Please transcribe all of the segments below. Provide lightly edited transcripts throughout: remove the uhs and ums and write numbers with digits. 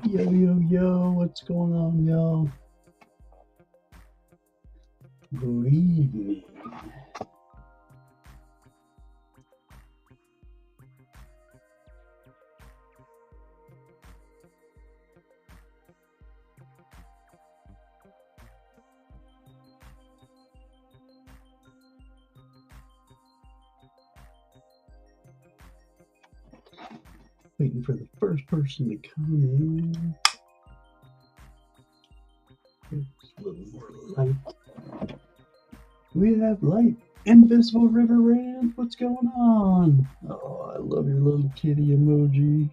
Yo, yo, yo, what's going on, y'all? Good evening. Waiting for the first person to come in. Just a little more light. We have light. Invisible River Rand, what's going on? Oh, I love your little kitty emoji.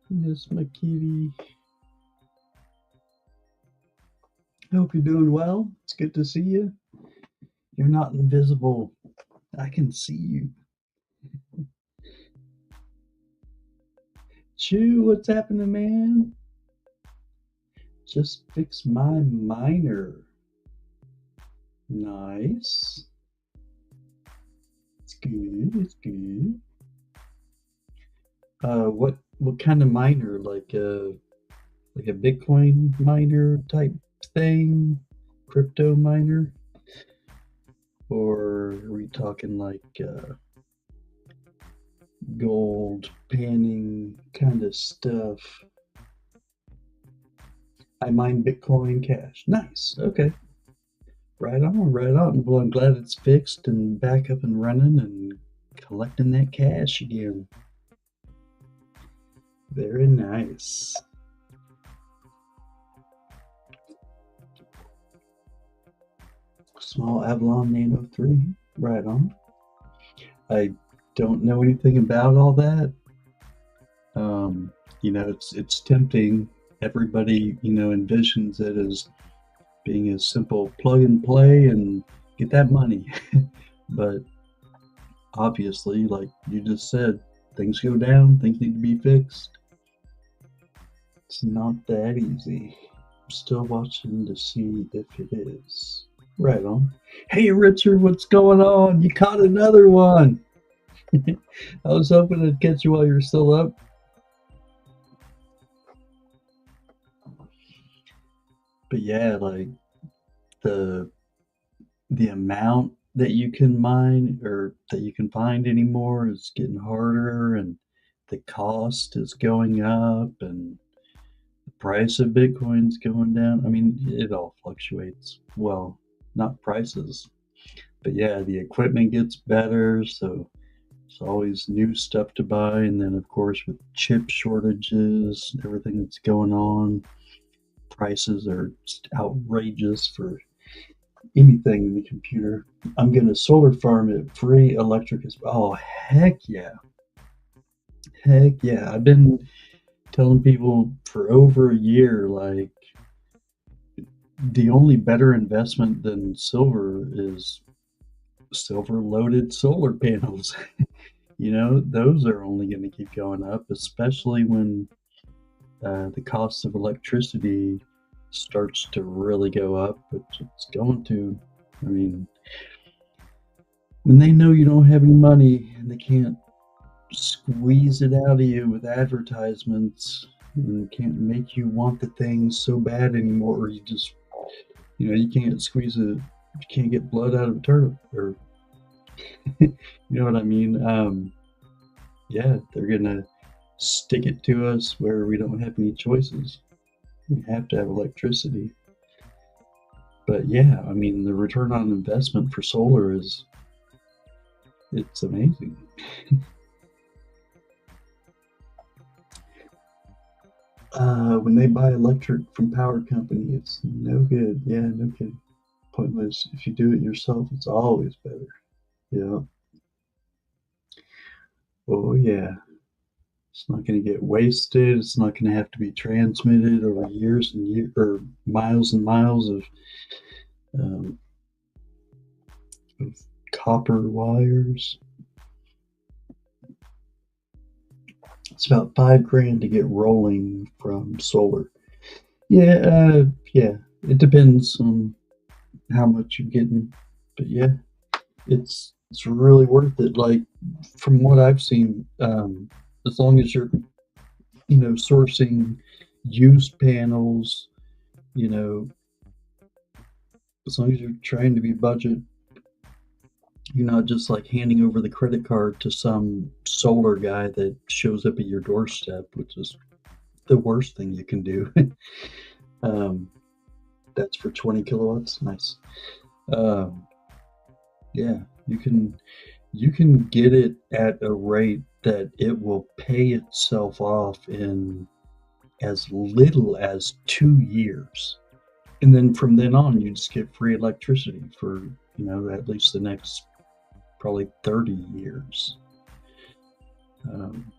Miss my kitty. I hope you're doing well. It's good to see you. You're not invisible. I can see you. Chew, what's happening, man? Just fix my miner. Nice. It's good. It's good. What kind of miner? Like a Bitcoin miner type thing? Crypto miner? Or are we talking like gold panning kind of stuff? I mine Bitcoin Cash. Nice. Okay. Right on, right on. Well, I'm glad it's fixed and back up and running and collecting that cash again. Very nice. Small Avalon Nano 3. Right on. I don't know anything about all that. It's tempting. Everybody, envisions it as being a simple plug and play and get that money. But obviously, like you just said, things go down, things need to be fixed. It's not that easy. I'm still watching to see if it is. Right on. Hey, Richard, what's going on? You caught another one. I was hoping to catch you while you're still up. But yeah, like the the amount that you can mine or that you can find anymore is getting harder, and the cost is going up, and the price of Bitcoin's going down. I mean, it all fluctuates. Well, not prices, but yeah, the equipment gets better, so there's always new stuff to buy. And then, of course, with chip shortages, everything that's going on, prices are just outrageous for anything in the computer. I'm going to solar farm it free electric as well. Oh, heck yeah. Heck yeah. I've been telling people for over a year, like, the only better investment than silver is silver loaded solar panels. Those are only going to keep going up, especially when the cost of electricity starts to really go up, which it's going to. I mean, when they know you don't have any money and they can't squeeze it out of you with advertisements and can't make you want the thing so bad anymore, or you can't squeeze it, you can't get blood out of a turnip, or you know what I mean? Yeah, they're gonna stick it to us where we don't have any choices. We have to have electricity. But yeah, I mean, the return on investment for solar it's amazing. When they buy electric from power company, it's no good. Yeah, no kidding. Pointless. If you do it yourself, it's always better. Yeah. Oh yeah. It's not going to get wasted. It's not going to have to be transmitted over years and years, or miles and miles um, of copper wires. It's about 5 grand to get rolling from solar. Yeah, yeah. It depends on how much you're getting, but yeah, it's really worth it. Like from what I've seen, as long as you're sourcing used panels, you know, as long as you're trying to be budget, you're not just like handing over the credit card to some solar guy that shows up at your doorstep, which is the worst thing you can do. um, that's for 20 kilowatts. Nice. Um, yeah, you can get it at a rate that it will pay itself off in as little as 2 years. And then from then on, you just get free electricity for, at least the next probably 30 years. Um,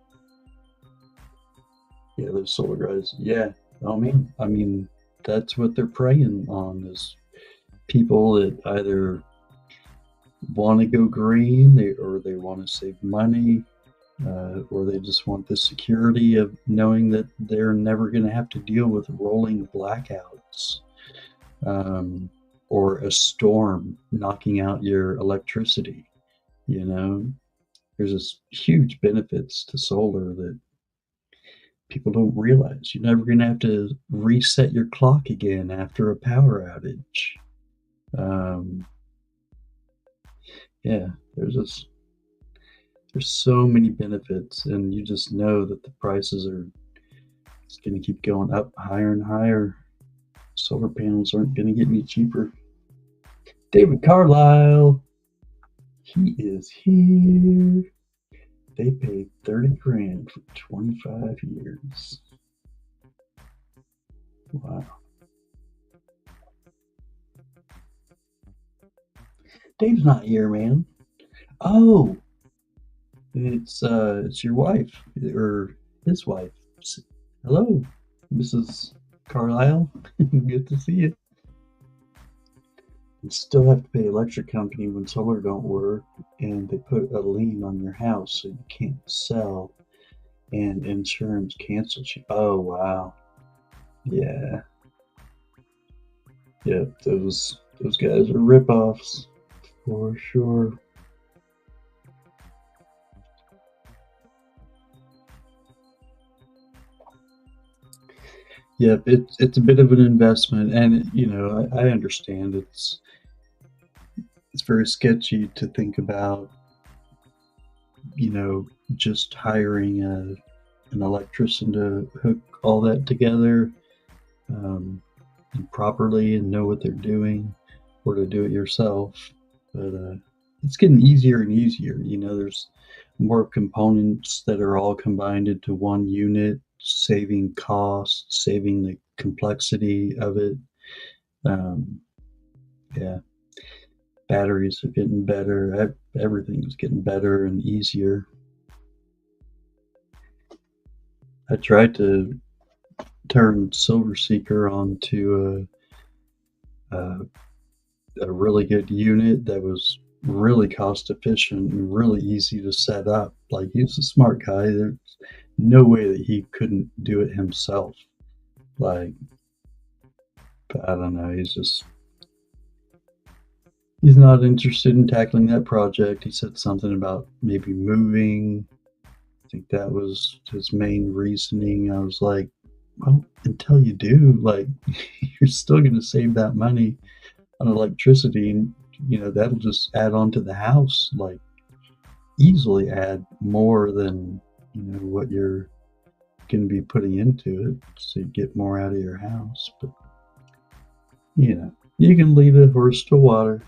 yeah, those solar guys. Yeah. Oh man. I mean, that's what they're preying on is people that either want to go green, or they want to save money, or they just want the security of knowing that they're never going to have to deal with rolling blackouts, um, or a storm knocking out your electricity. You know, there's this huge benefits to solar that people don't realize. You're never going to have to reset your clock again after a power outage. Um, yeah, there's so many benefits, and you just know that the prices are just going to keep going up higher and higher. Solar panels aren't going to get any cheaper. David Carlisle, he is here. They paid 30 grand for 25 years. Wow. Dave's not here, man. Oh, it's your wife or his wife. Hello, Mrs. Carlisle. Good to see you. You still have to pay electric company when solar don't work, and they put a lien on your house so you can't sell, and insurance cancels you. Oh wow. Yeah. Yep, those guys are ripoffs for sure. Yep, it's a bit of an investment, and I understand it's very sketchy to think about, just hiring an electrician to hook all that together, and properly and know what they're doing, or to do it yourself. But it's getting easier and easier. There's more components that are all combined into one unit, saving costs, saving the complexity of it. Um, yeah, batteries are getting better. Everything's getting better and easier. I tried to turn Silver Seeker onto a really good unit that was really cost efficient and really easy to set up. Like, he's a smart guy. There's no way that he couldn't do it himself. Like, I don't know. He's not interested in tackling that project. He said something about maybe moving. I think that was his main reasoning. I was like, well, until you do, like, you're still going to save that money on electricity, and that'll just add on to the house, like easily add more than what you're going to be putting into it, so you get more out of your house. But you can lead a horse to water,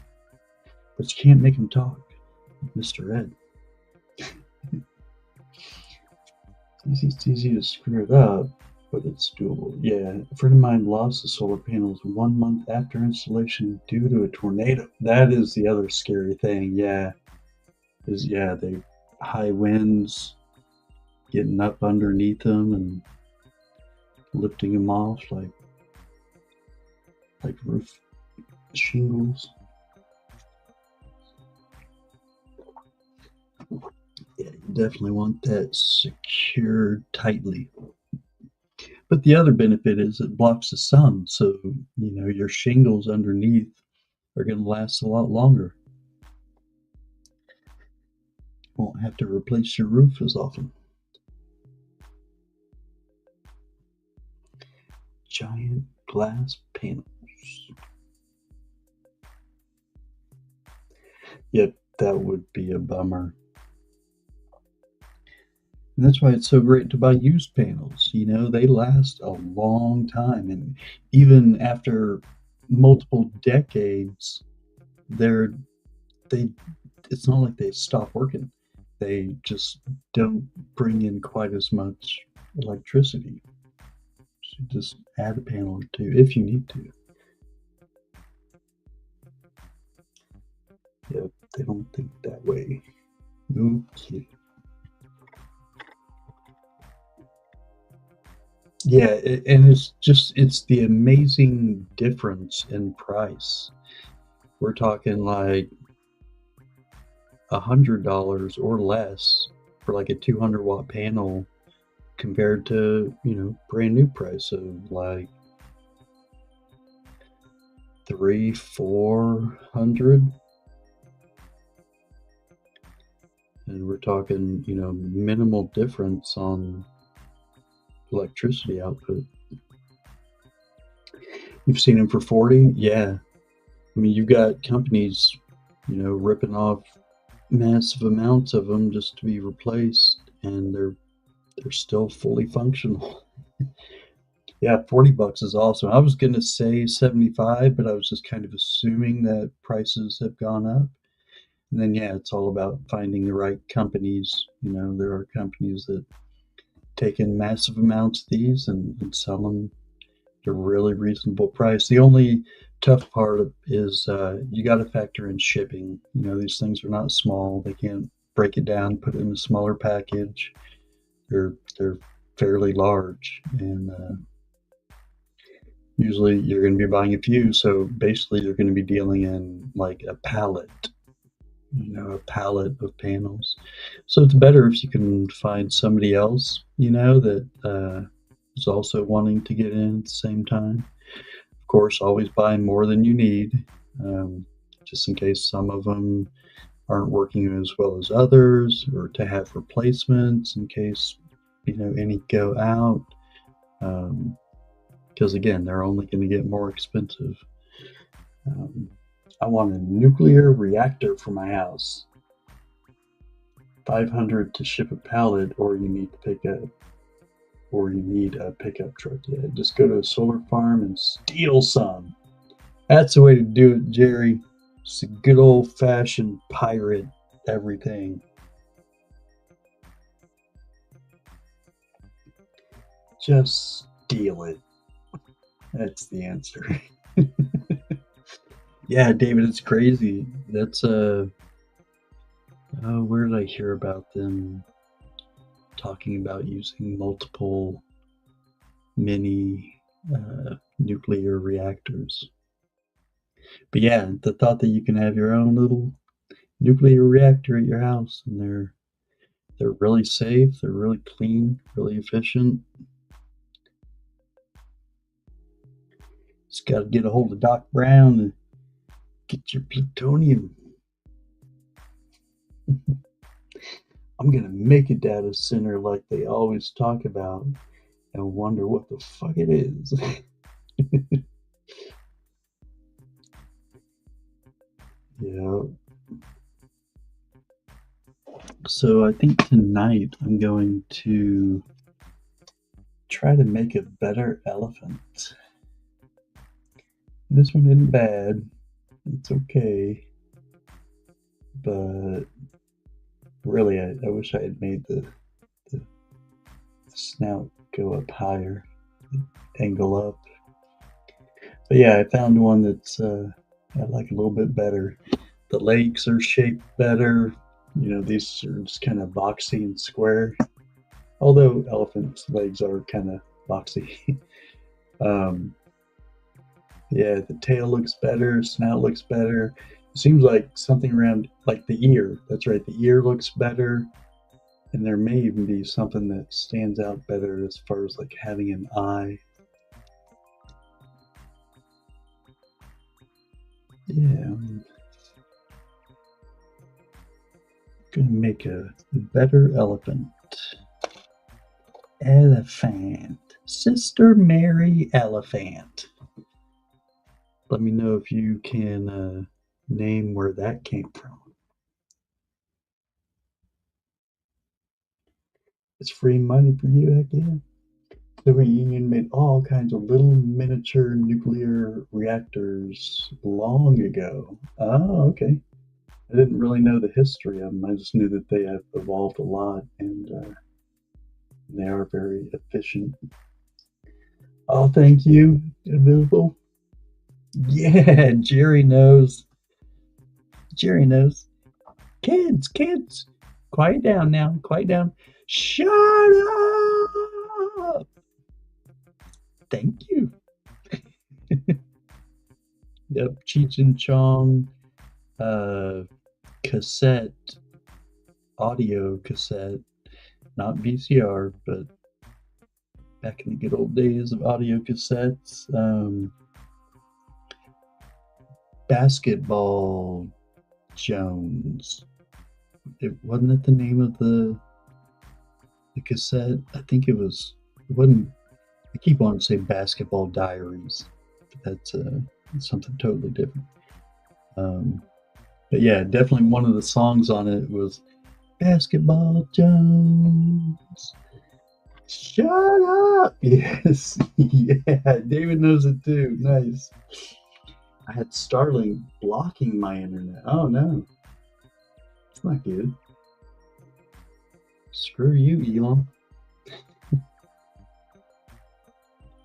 but you can't make him talk, Mr. Ed. It's easy to screw it up, but it's doable. Yeah, a friend of mine lost his solar panels 1 month after installation due to a tornado. That is the other scary thing. Yeah, they high winds, getting up underneath them and lifting them off like roof shingles. Yeah, you definitely want that secured tightly. But the other benefit is it blocks the sun, so your shingles underneath are going to last a lot longer. Won't have to replace your roof as often. giant glass panels. Yep, that would be a bummer. And that's why it's so great to buy used panels. You know, they last a long time, and even after multiple decades, they're they it's not like they stop working. They just don't bring in quite as much electricity. So just add a panel or two if you need to. Yeah, they don't think that way. Okay. Yeah, and it's the amazing difference in price. We're talking like $100 or less for like a 200-watt panel compared to, brand new price of like 300-400. And we're talking, minimal difference on electricity output. You've seen them for 40? Yeah. I mean, you've got companies, ripping off massive amounts of them just to be replaced, and they're still fully functional. Yeah, $40 is awesome. I was gonna say 75, but I was just kind of assuming that prices have gone up. And then yeah, it's all about finding the right companies. There are companies that take in massive amounts of these and sell them at a really reasonable price. The only tough part is you got to factor in shipping. These things are not small. They can't break it down, put it in a smaller package. They're fairly large, and usually you're going to be buying a few. So basically, you're going to be dealing in like a pallet, a pallet of panels. So it's better if you can find somebody else, that is also wanting to get in at the same time. Of course, always buy more than you need, just in case some of them aren't working as well as others, or to have replacements in case any go out. Because again, they're only going to get more expensive. Um, I want a nuclear reactor for my house. 500 to ship a pallet, or you need a pickup truck. Yeah, just go to a solar farm and steal some. That's the way to do it, Jerry. It's a good old fashioned pirate everything. Just steal it. That's the answer. Yeah, David, it's crazy. That's where did I hear about them talking about using multiple mini nuclear reactors? But yeah, the thought that you can have your own little nuclear reactor at your house, and they're really safe, they're really clean, really efficient. Just got to get a hold of Doc Brown and get your plutonium. I'm gonna make a data center like they always talk about and wonder what the fuck it is. Yeah. So I think tonight I'm going to try to make a better elephant. This one isn't bad. It's okay. But really, I wish I had made the snout go up higher, angle up. But yeah, I found one that's I like a little bit better. The legs are shaped better. These are just kind of boxy and square. Although elephants' legs are kind of boxy. um, yeah, the tail looks better, snout looks better. It seems like something around like the ear. That's right, the ear looks better, and there may even be something that stands out better as far as like having an eye. Yeah, I'm gonna make a better elephant. Elephant. Sister Mary Elephant. Let me know if you can name where that came from. It's free money for you, heck yeah. The Soviet Union made all kinds of little miniature nuclear reactors long ago. Oh, okay. I didn't really know the history of them. I just knew that they have evolved a lot and they are very efficient. Oh, thank you, Invisible. Yeah, Jerry knows. Jerry knows. Kids, quiet down now. Quiet down. Shut up. Thank you. Yep, Cheech and Chong uh, cassette, audio cassette, not VCR, but back in the good old days of audio cassettes. Basketball Jones. It wasn't it the name of the cassette? I think it was. It wasn't. I keep wanting to say Basketball Diaries. But that's something totally different. But yeah, definitely one of the songs on it was Basketball Jones. Shut up! Yes, yeah, David knows it too. Nice. I had Starlink blocking my internet. Oh no, it's not good. Screw you, Elon.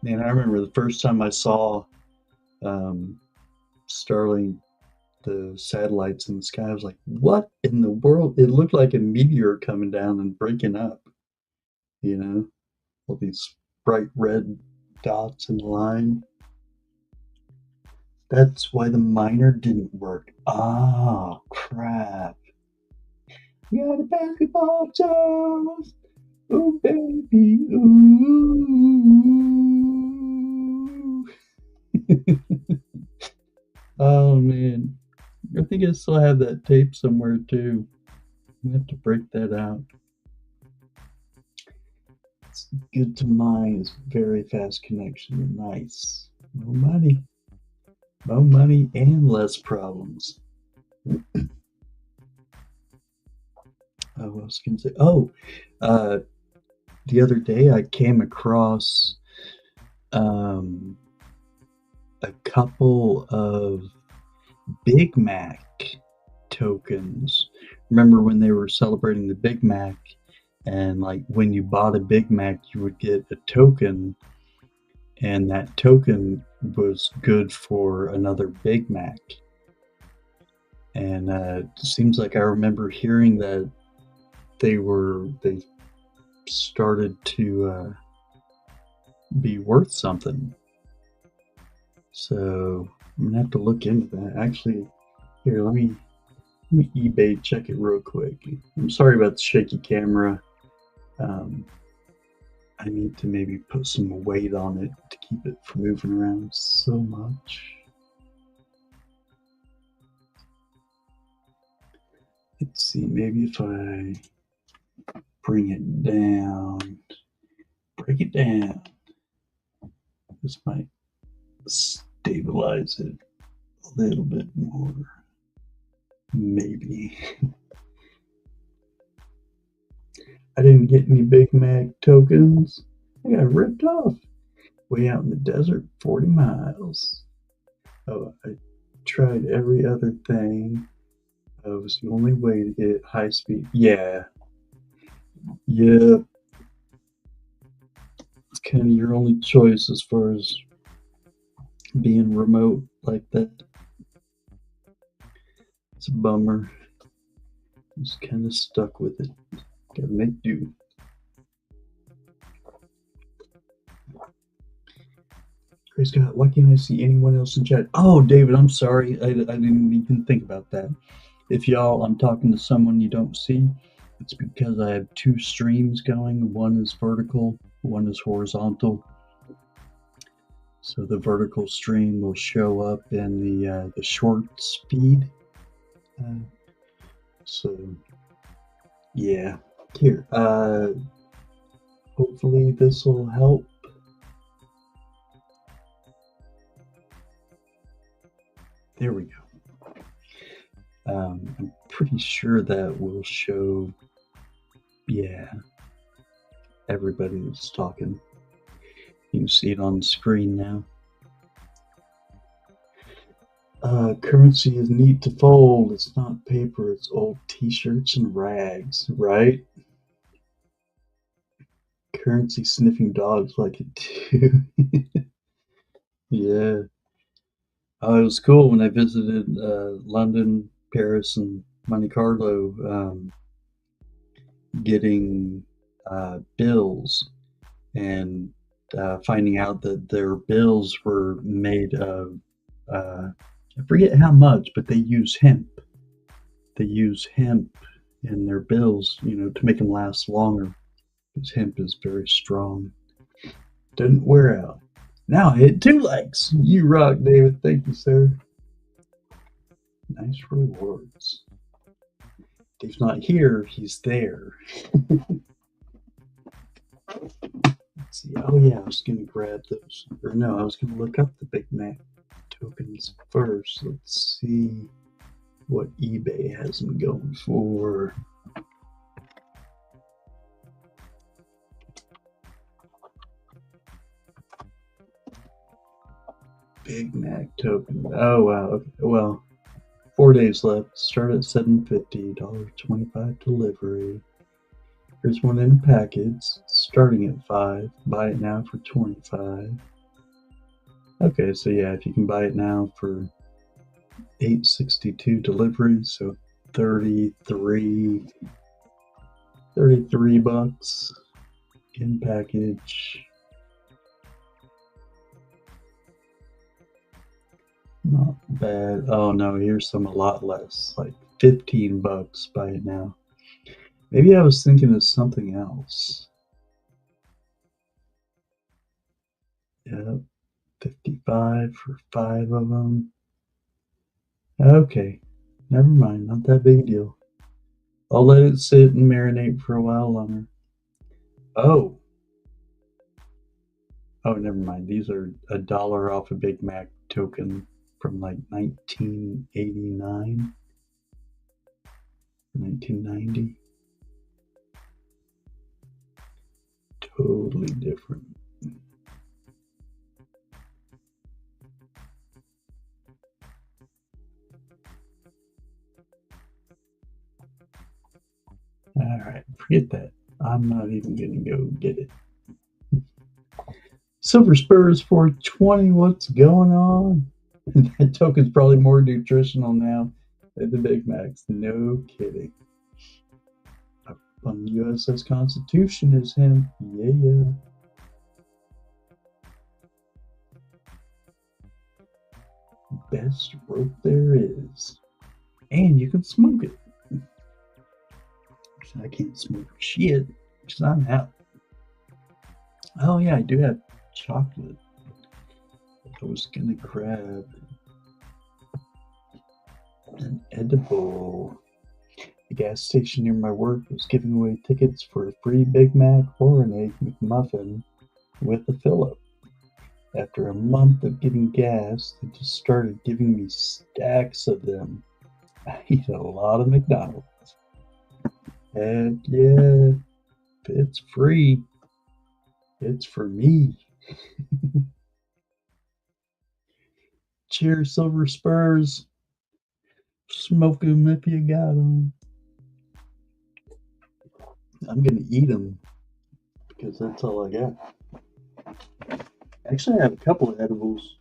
Man, I remember the first time I saw Starlink, the satellites in the sky. I was like, what in the world? It looked like a meteor coming down and breaking up, you know? All these bright red dots in the line. That's why the miner didn't work. Ah, crap. We got a basketball Jones. Oh, baby. Ooh. Oh, man. I think I still have that tape somewhere, too. I have to break that out. It's good to mine. It's very fast connection. Nice. No money. No money and less problems. What else can I say? Oh, the other day I came across a couple of Big Mac tokens. Remember when they were celebrating the Big Mac, and like when you bought a Big Mac, you would get a token, and that token was good for another Big Mac. And it seems like I remember hearing that they started to be worth something. So I'm gonna have to look into that. Actually, here, let me eBay check it real quick. I'm sorry about the shaky camera. I need to maybe put some weight on it to keep it from moving around so much. Let's see, maybe if I bring it down, break it down. This might stabilize it a little bit more. Maybe. I didn't get any Big Mac tokens. I got ripped off. Way out in the desert, 40 miles. Oh, I tried every other thing. It was the only way to get high speed. Yeah. Yeah. It's kind of your only choice as far as being remote like that. It's a bummer. I'm just kind of stuck with it. Gotta make do. Praise God, why can't I see anyone else in chat? Oh, David, I'm sorry. I didn't even think about that. If I'm talking to someone you don't see, it's because I have two streams going. One is vertical, one is horizontal. So the vertical stream will show up in the shorts feed. So yeah, here. Hopefully this will help. There we go. I'm pretty sure that will show, yeah, everybody that's talking. You can see it on the screen now. Currency is neat to fold. It's not paper, it's old t-shirts and rags, right? Currency sniffing dogs like it too. Yeah. Oh, it was cool when I visited London, Paris, and Monte Carlo, getting bills and finding out that their bills were made of, I forget how much, but they use hemp. They use hemp in their bills, to make them last longer because hemp is very strong. Didn't wear out. Now I hit 2 likes. You rock, David. Thank you, sir. Nice rewards. Dave's not here, he's there. Let's see. Oh, yeah, I was going to grab those. Or no, I was going to look up the Big Mac tokens first. Let's see what eBay has them going for. Big Mac token. Oh, wow. Okay. Well, 4 days left. Start at $7.50. $1.25 delivery. Here's one in a package. Starting at $5. Buy it now for $25. Okay, so yeah, if you can buy it now for $8.62 delivery, so 33 bucks in package. Not bad. Oh no, here's some a lot less, like 15 bucks. Buy it now. Maybe I was thinking of something else. Yep, 55 for 5 of them. Okay, never mind, not that big a deal. I'll let it sit and marinate for a while longer. Oh, never mind. These are $1 off a Big Mac token from like 1989, 1990. Totally different. All right, forget that. I'm not even gonna go get it. Silver Spurs 420. What's going on? That token's probably more nutritional now than the Big Macs. No kidding. Up on the USS Constitution is him. Yeah. Best rope there is. And you can smoke it. I can't smoke shit because I'm out. Oh, yeah, I do have chocolate. I was gonna grab an edible. The gas station near my work was giving away tickets for a free Big Mac or an Egg McMuffin with a fill-up. After a month of getting gas, they just started giving me stacks of them. I eat a lot of McDonald's. Heck yeah, if it's free, it's for me. Cheers, Silver Spurs. Smoke 'em if you got 'em. I'm gonna eat them because that's all I got. Actually, I have a couple of edibles.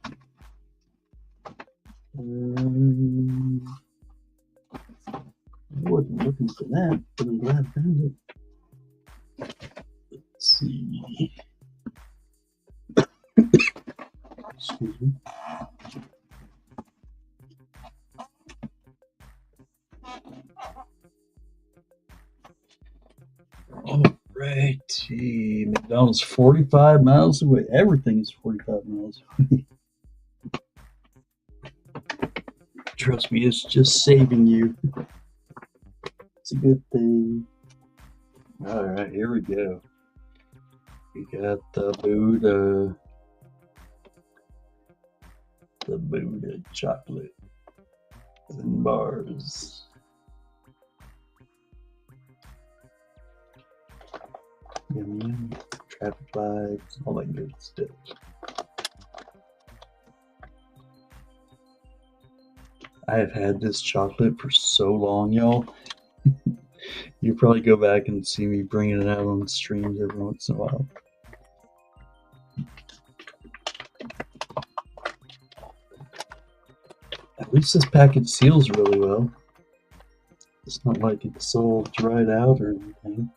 I wasn't looking for that, but I'm glad I found it. Let's see. Excuse me. Alrighty. McDonald's 45 miles away. Everything is 45 miles away. Trust me, it's just saving you. It's a good thing. Alright, here we go. We got the Buddha chocolate. and bars. Yum, yum. Traffic lights, all that good stuff. I have had this chocolate for so long, y'all. You probably go back and see me bringing it out on streams every once in a while. At least this package seals really well. It's not like it's all dried out or anything.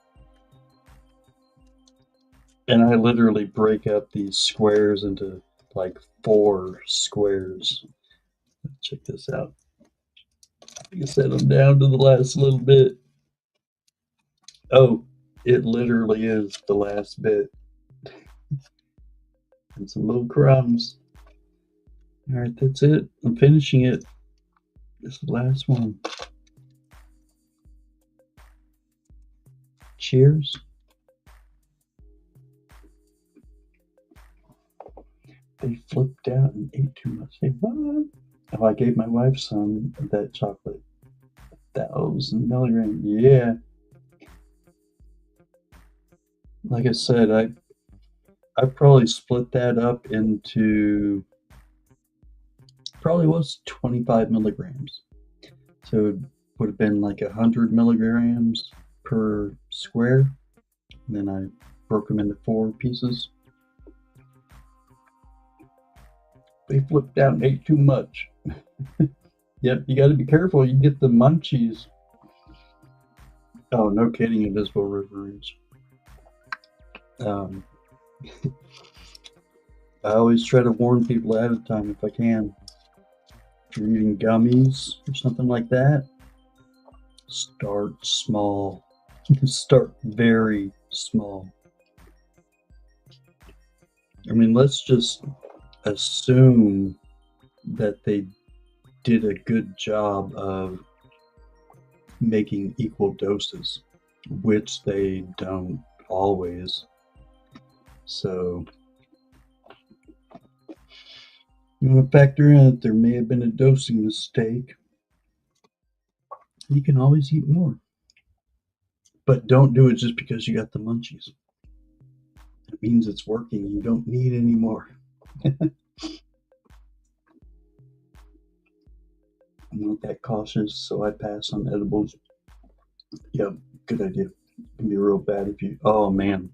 And I literally break up these squares into like 4 squares. Check this out. You set them down to the last little bit. Oh, it literally is the last bit. And some little crumbs. All right, that's it. I'm finishing it. This is the last one. Cheers. They flipped out and ate too much. Hey, what? Oh, I gave my wife some of that chocolate. 1,000 milligrams. Yeah. Like I said, I probably split that up into probably was 25 milligrams. So it would have been like 100 milligrams per square. And then I broke them into 4 pieces. They flipped out and ate too much. Yep, you got to be careful. You get the munchies. Oh, no kidding, Invisible Riverines. I always try to warn people ahead of time if I can. If you're eating gummies or something like that, start small. Start very small. I mean, let's just assume that they did a good job of making equal doses, which they don't always. So you want to factor in that there may have been a dosing mistake. You can always eat more. But don't do it just because you got the munchies. It means it's working. You don't need any more. I'm not that cautious, so I pass on edibles. Yep, good idea. It can be real bad if you. Oh man.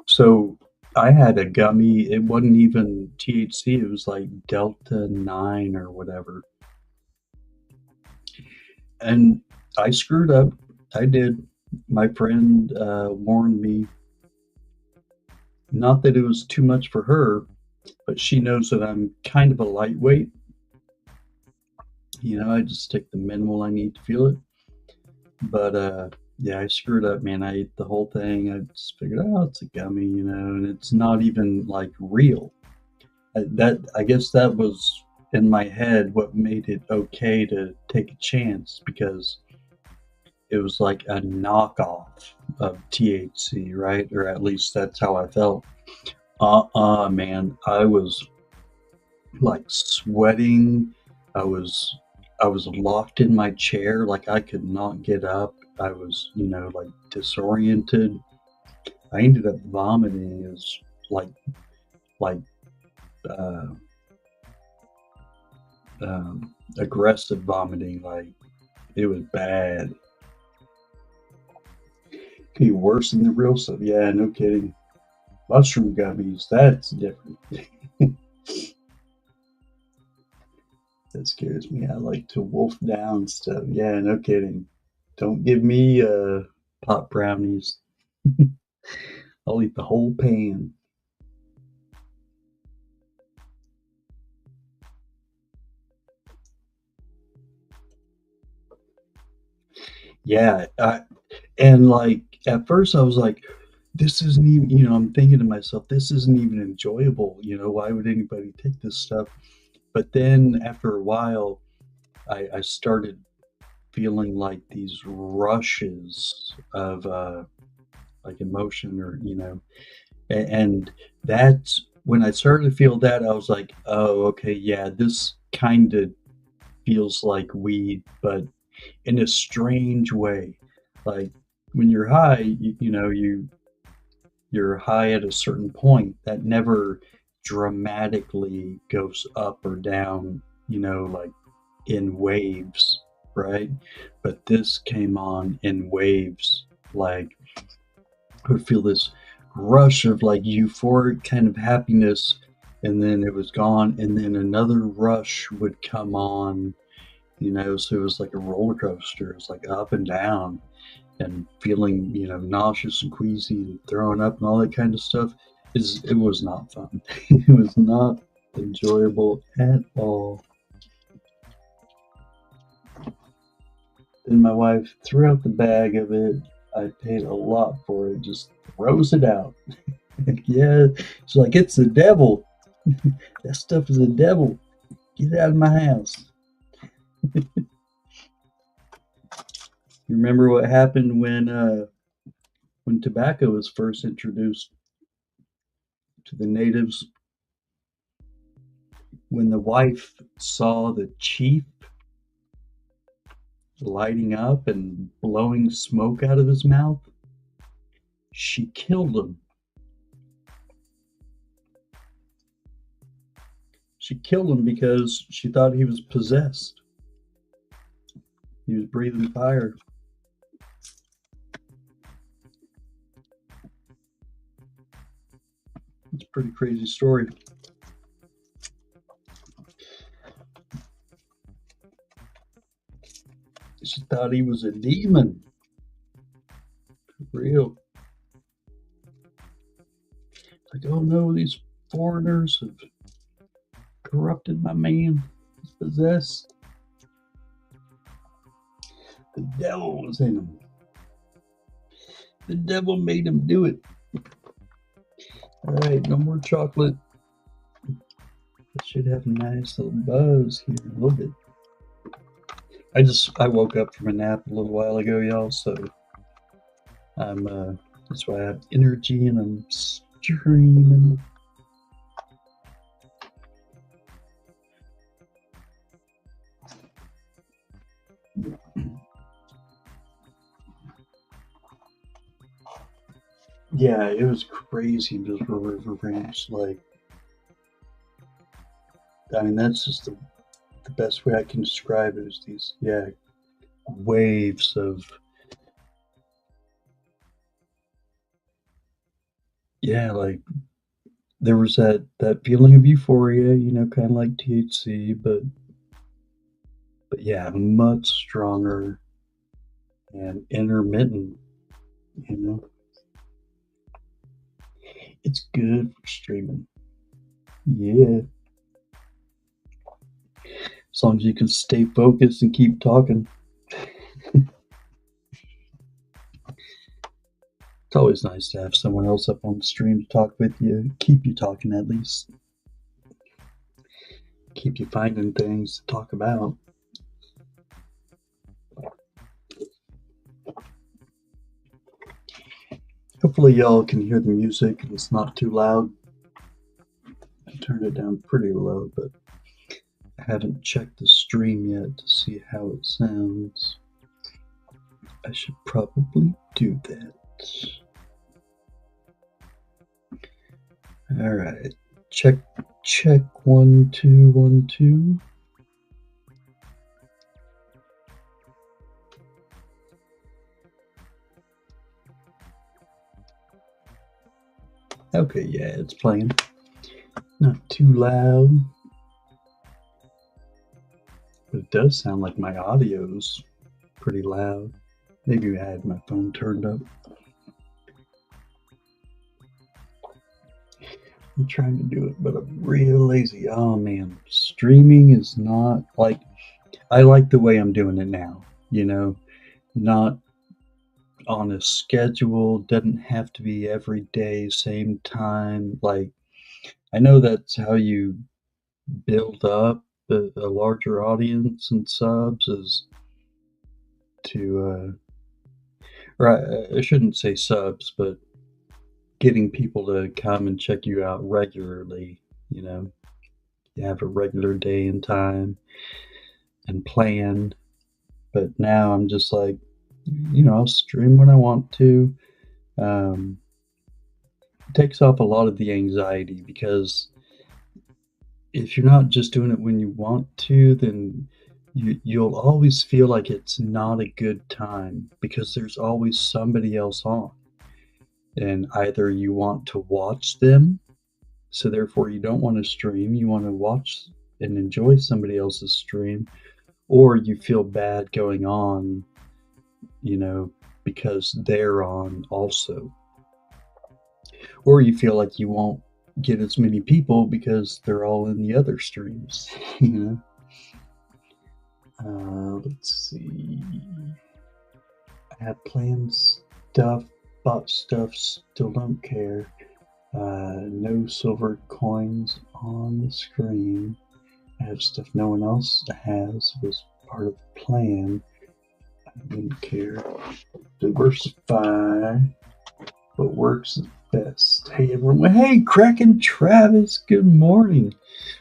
So I had a gummy. It wasn't even THC. It was like Delta 9 or whatever. And I screwed up. I did. My friend warned me. Not that it was too much for her, but she knows that I'm kind of a lightweight. You know, I just take the minimal I need to feel it. But yeah, I screwed up, man. I ate the whole thing. I just figured, oh, it's a gummy, you know, and it's not even like real. I guess that was in my head what made it okay to take a chance, because it was like a knockoff of THC, right? Or at least that's how I felt. Man, I was like sweating. I was locked in my chair, like I could not get up. I was, you know, like disoriented. I ended up vomiting as like uh, aggressive vomiting. Like it was bad. Could be worse than the real stuff. Yeah, no kidding. Mushroom gummies, that's different. That scares me. I like to wolf down stuff. Yeah, no kidding. Don't give me pot brownies. I'll eat the whole pan. Yeah, and like at first I was like, this isn't even, you know, I'm thinking to myself, this isn't even enjoyable. You know, why would anybody take this stuff? But then after a while, I started feeling like these rushes of like emotion, or you know, and that's when I started to feel that I was like, oh, okay, yeah, this kind of feels like weed, but in a strange way. Like when you're high, you're high at a certain point that never dramatically goes up or down, like in waves, right? But this came on in waves. Like I would feel this rush of like euphoric kind of happiness, and then it was gone, and then another rush would come on, so it was like a roller coaster. It was like up and down and feeling, nauseous and queasy and throwing up and all that kind of stuff. It was not fun. It was not enjoyable at all. Then my wife threw out the bag of it. I paid a lot for it. Just throws it out. Yeah, she's like, it's the devil. That stuff is the devil. Get out of my house. You remember what happened when tobacco was first introduced to the natives? When the wife saw the chief lighting up and blowing smoke out of his mouth, she killed him. She killed him because she thought he was possessed. He was breathing fire. It's a pretty crazy story. She thought he was a demon. For real. Like, oh no, these foreigners have corrupted my man. He's possessed. The devil was in him. The devil made him do it. All right, no more chocolate. I should have a nice little buzz here in a little bit. I woke up from a nap a little while ago, y'all, so that's why I have energy and I'm streaming. Yeah, it was crazy, Miserable River Ranch. Like, I mean, that's just the best way I can describe it is these, waves of, like, there was that feeling of euphoria, kind of like THC, but yeah, much stronger and intermittent, you know. It's good for streaming. Yeah. As long as you can stay focused and keep talking. It's always nice to have someone else up on the stream to talk with you, keep you talking at least. Keep you finding things to talk about. Hopefully y'all can hear the music and it's not too loud. I turned it down pretty low, but I haven't checked the stream yet to see how it sounds. I should probably do that. Alright. Check 1 2 1 2. Okay, yeah, it's playing. Not too loud. But it does sound like my audio's pretty loud. Maybe I had my phone turned up. I'm trying to do it, but I'm real lazy. Oh man, streaming is not like, I like the way I'm doing it now, not on a schedule, doesn't have to be every day, same time. Like, I know that's how you build up a larger audience and subs is to, or I shouldn't say subs, but getting people to come and check you out regularly, you have a regular day and time. and plan. But now I'm just like, I'll stream when I want to. Um, it takes off a lot of the anxiety because if you're not just doing it when you want to, then you'll always feel like it's not a good time because there's always somebody else on. And either you want to watch them, so therefore you don't want to stream, you want to watch and enjoy somebody else's stream, or you feel bad going on, you know, because they're on also. Or you feel like you won't get as many people because they're all in the other streams, you know? Let's see. I have planned stuff, bought stuff, still don't care. No silver coins on the screen. I have stuff no one else has, was part of the plan. I didn't care. Diversify what works best. Hey everyone. Hey, Kraken Travis, good morning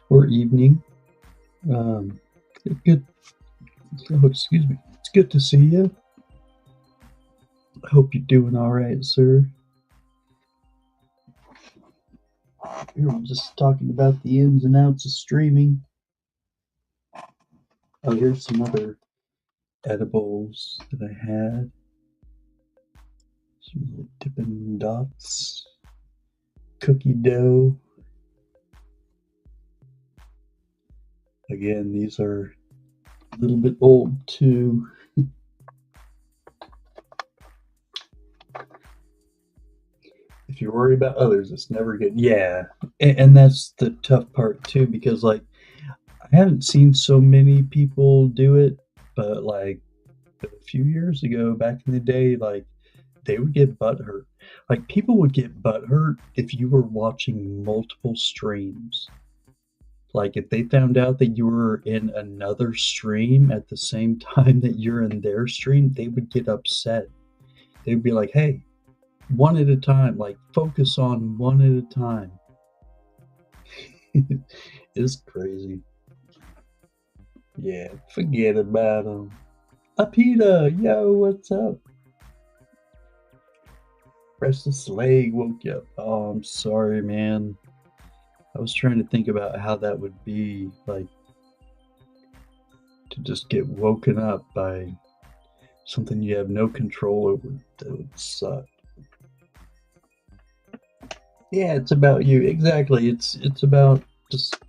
or evening. Good. Oh, excuse me. It's good to see you. I hope you're doing all right, sir. We were just talking about the ins and outs of streaming. Oh, here's some other edibles that I had. Some little Dippin' Dots, cookie dough. Again, these are a little bit old too. If you worry about others, it's never good. Yeah, and that's the tough part too, because like I haven't seen so many people do it, but like a few years ago, back in the day, like they would get butthurt. Like people would get butthurt if you were watching multiple streams. Like if they found out that you were in another stream at the same time that you're in their stream, they would get upset. They'd be like, "Hey, one at a time, like focus on one at a time." It's crazy. Yeah, forget about them. Apita, yo, what's up? Restless leg woke you up. Oh, I'm sorry, man. I was trying to think about how that would be, like, to just get woken up by something you have no control over. That would suck. Yeah, it's about you. Exactly. It's about just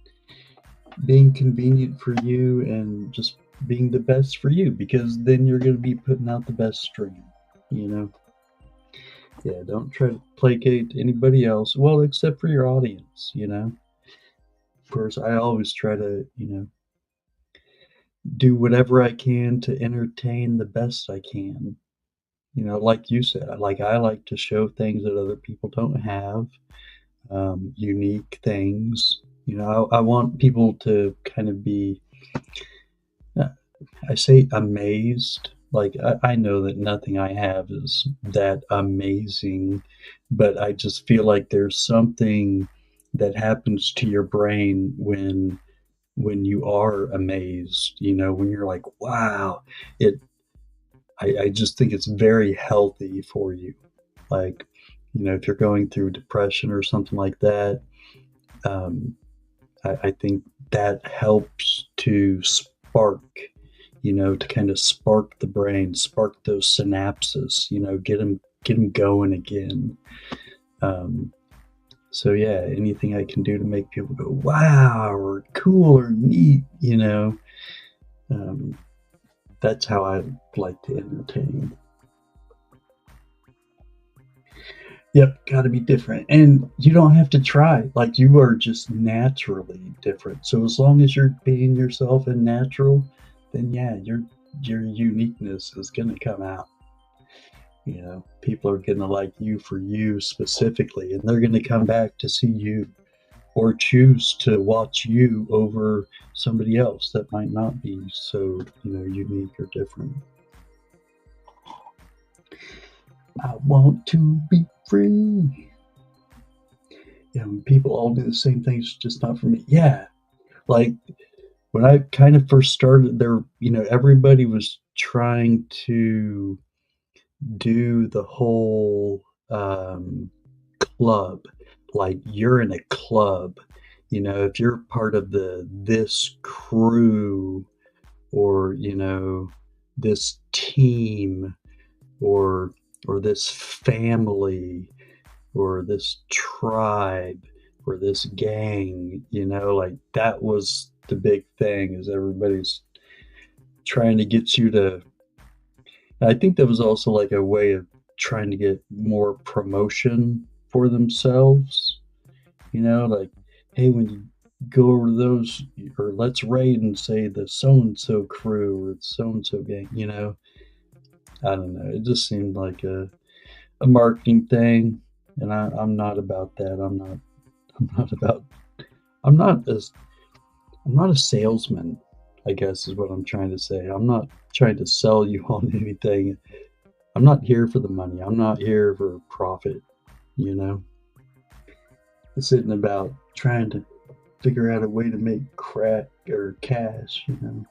being convenient for you and just being the best for you because then you're going to be putting out the best stream, you know? Yeah, don't try to placate anybody else. Well, except for your audience, you know? Of course, I always try to, do whatever I can to entertain the best I can. You know, like you said, I like to show things that other people don't have, unique things. You know, I want people to kind of be, uh, I say amazed. Like, I know that nothing I have is that amazing, but I just feel like there's something that happens to your brain when you are amazed, when you're like, wow, it, I just think it's very healthy for you. Like, if you're going through depression or something like that, um, I think that helps to spark, to kind of spark the brain, spark those synapses, get them going again. Um, so yeah, anything I can do to make people go wow or cool or neat, um, that's how I like to entertain. Yep, got to be different. And you don't have to try. Like you are just naturally different. So as long as you're being yourself and natural, then yeah, your uniqueness is going to come out. People are going to like you for you specifically, and they're going to come back to see you or choose to watch you over somebody else that might not be so, unique or different. I want to be free. When people all do the same things, just not for me. Yeah, like when I kind of first started there, everybody was trying to do the whole club, like you're in a club, if you're part of this crew, or this team, or this family, or this tribe, or this gang, like that was the big thing, is everybody's trying to get you to. I think that was also like a way of trying to get more promotion for themselves, like, hey, when you go over those, or let's raid and say the so-and-so crew or the so-and-so gang, I don't know. It just seemed like a marketing thing, and I'm not about that. I'm not about. I'm not as. I'm not a salesman, I guess is what I'm trying to say. I'm not trying to sell you on anything. I'm not here for the money. I'm not here for profit, you know? It's isn't about trying to figure out a way to make crack or cash, I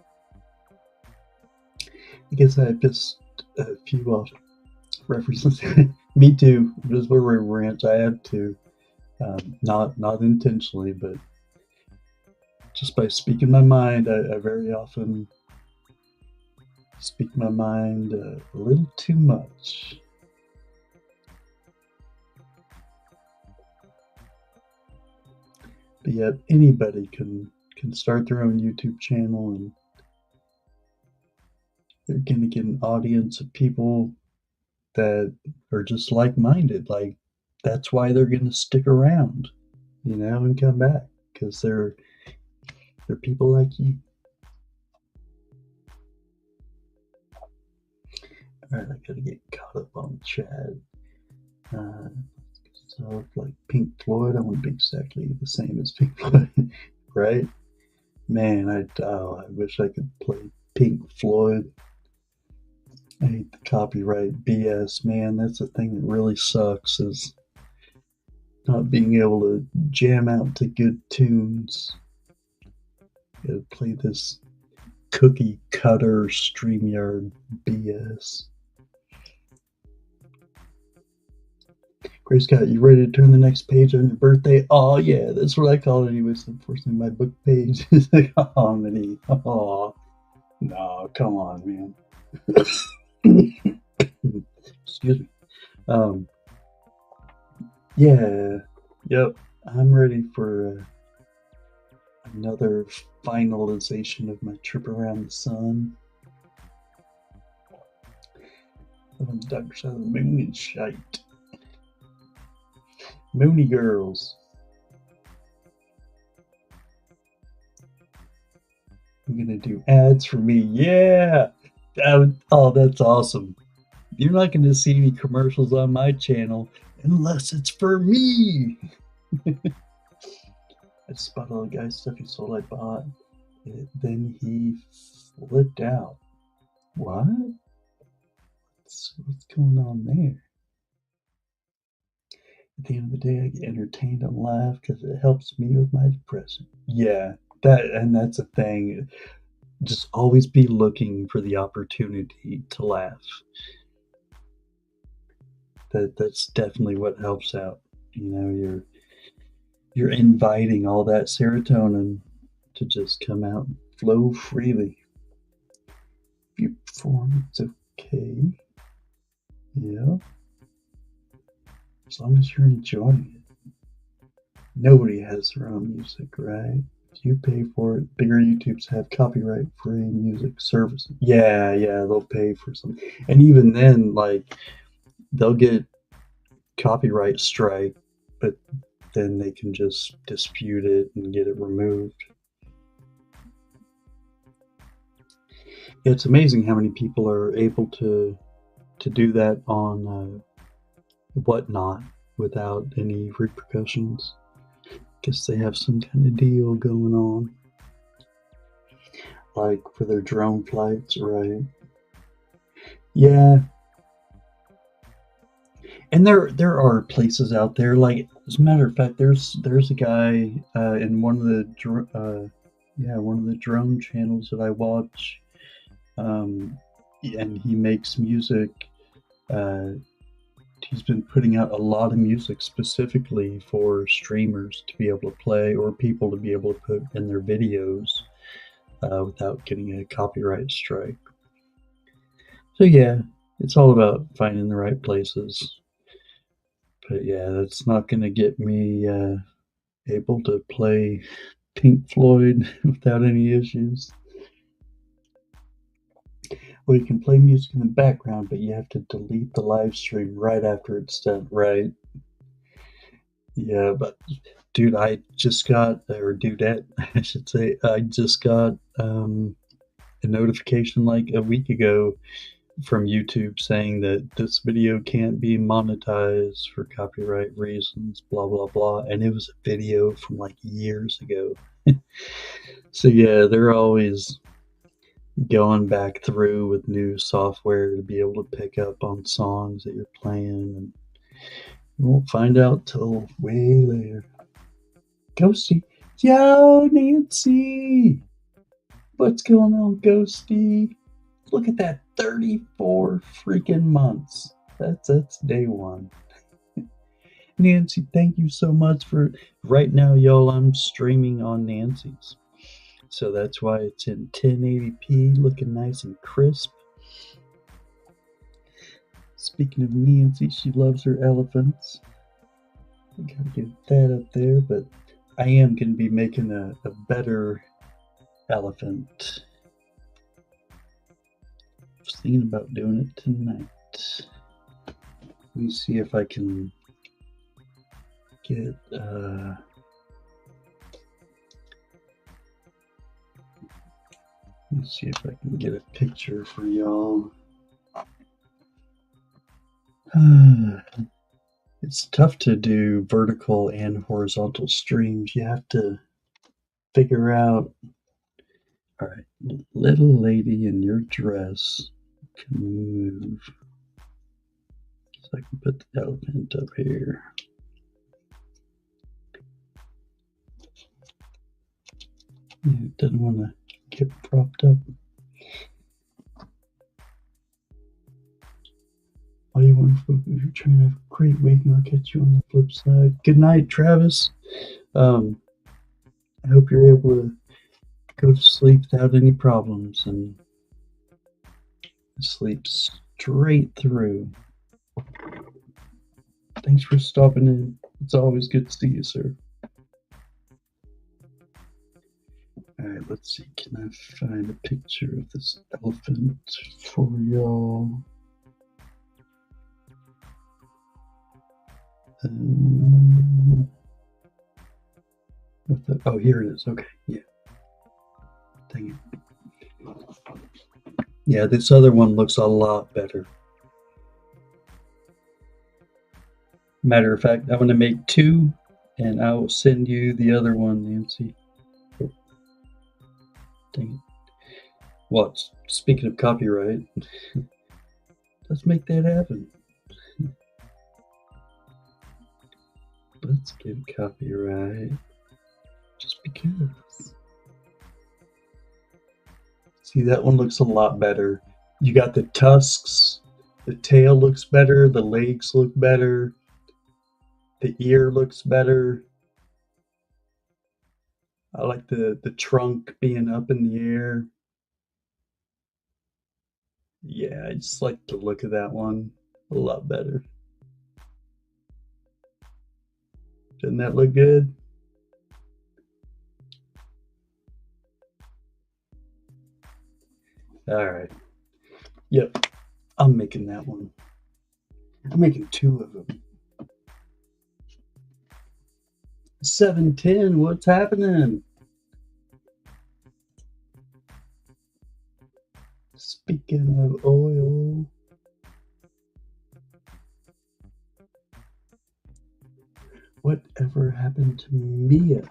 guess I have just a few off references. Me too. Just where we ranch, I have to. Not intentionally, but just by speaking my mind, I very often speak my mind a little too much. But yet, anybody can start their own YouTube channel, and they're gonna get an audience of people that are just like-minded. Like, that's why they're gonna stick around, and come back, because they're people like you. All right, I gotta get caught up on chat. So, like Pink Floyd, I want to be exactly the same as Pink Floyd, right? Man, I wish I could play Pink Floyd. I hate the copyright BS, man. That's the thing that really sucks, is not being able to jam out to good tunes. Gotta play this cookie cutter StreamYard BS. Gray Scott, you ready to turn the next page on your birthday? Oh yeah, that's what I call it anyways. Unfortunately, my book page is like comedy. Oh, no, come on, man. Excuse me. Yeah, yep. I'm ready for another finalization of my trip around the sun. On the dark side of the moon and shite. Moony girls. I'm gonna do ads for me. Yeah! Oh, that's awesome. You're not gonna see any commercials on my channel unless it's for me. I just bought all the guy's stuff he sold. I bought it, then he flipped out. What? What's going on there? At the end of the day, I get entertained and laugh because it helps me with my depression. Yeah, that's a thing. Just always be looking for the opportunity to laugh. That's definitely what helps out. You're inviting all that serotonin to just come out and flow freely. If you perform, it's okay. Yeah. As long as you're enjoying it. Nobody has their own music, right? If you pay for it, bigger YouTubes have copyright-free music services. Yeah, they'll pay for some. And even then, like, they'll get copyright strike, but then they can just dispute it and get it removed. It's amazing how many people are able to do that on Whatnot without any repercussions. Guess they have some kind of deal going on, like for their drone flights, right? Yeah. And there are places out there, like, as a matter of fact, there's a guy in one of the Yeah, one of the drone channels that I watch, and he makes music. Uh, he's been putting out a lot of music specifically for streamers to be able to play or people to be able to put in their videos without getting a copyright strike. So yeah, it's all about finding the right places. But yeah, that's not going to get me able to play Pink Floyd without any issues. Well, you can play music in the background, but you have to delete the live stream right after it's done, right? Yeah, but dude, I just got, or dudette, I should say, I just got a notification like a week ago from YouTube saying that this video can't be monetized for copyright reasons, blah, blah, blah. And it was a video from like years ago. So yeah, they're always going back through with new software to be able to pick up on songs that you're playing, and you won't find out till way later. Ghosty, yo, Nancy, what's going on, Ghosty? Look at that, 34 freaking months. That's day one. Nancy, thank you so much for right now, y'all. I'm streaming on Nancy's, so that's why it's in 1080p, looking nice and crisp. Speaking of Nancy, she loves her elephants. I gotta get that up there, but I am gonna be making a better elephant. I was thinking about doing it tonight. Let me see if I can get let me see if I can get a picture for y'all. It's tough to do vertical and horizontal streams. You have to figure out, all right, little lady in your dress can move. So I can put the elephant up here. Yeah, it doesn't want to get propped up. All you wonderful, if you're trying to have a great week, and I'll catch you on the flip side. Good night, Travis. I hope you're able to go to sleep without any problems and sleep straight through. Thanks for stopping in. It's always good to see you, sir. All right, let's see. Can I find a picture of this elephant for y'all? Oh, here it is. Okay, yeah. Dang it. Yeah, this other one looks a lot better. Matter of fact, I'm going to make two, and I will send you the other one, Nancy. Oh, dang it. What? Speaking of copyright, let's make that happen. Let's get copyright. Just because. See, that one looks a lot better. You got the tusks, the tail looks better, the legs look better, the ear looks better. I like the trunk being up in the air. Yeah, I just like the look of that one a lot better. Doesn't that look good? All right. Yep, I'm making that one. I'm making two of them. 710, what's happening? Speaking of oil, whatever happened to Mia?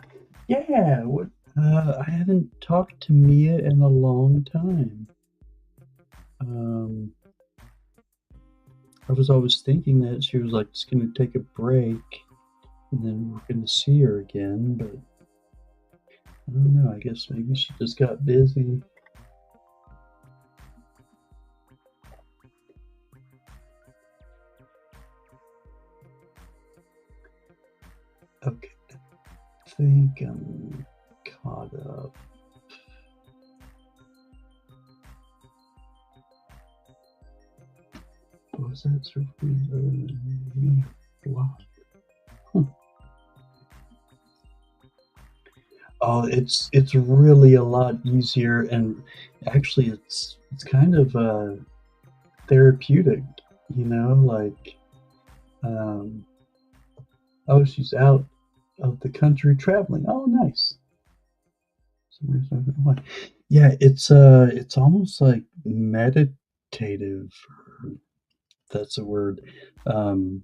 Yeah, what? I haven't talked to Mia in a long time. I was always thinking that she was like just gonna take a break, and then we're gonna see her again, but I don't know, I guess maybe she just got busy. Okay, I think I'm caught up. What was that surfing? Block. Oh, it's really a lot easier, and actually, it's kind of therapeutic, you know, like um, oh, she's out of the country traveling. Oh, nice. Yeah, it's almost like meditative. That's a word. Um,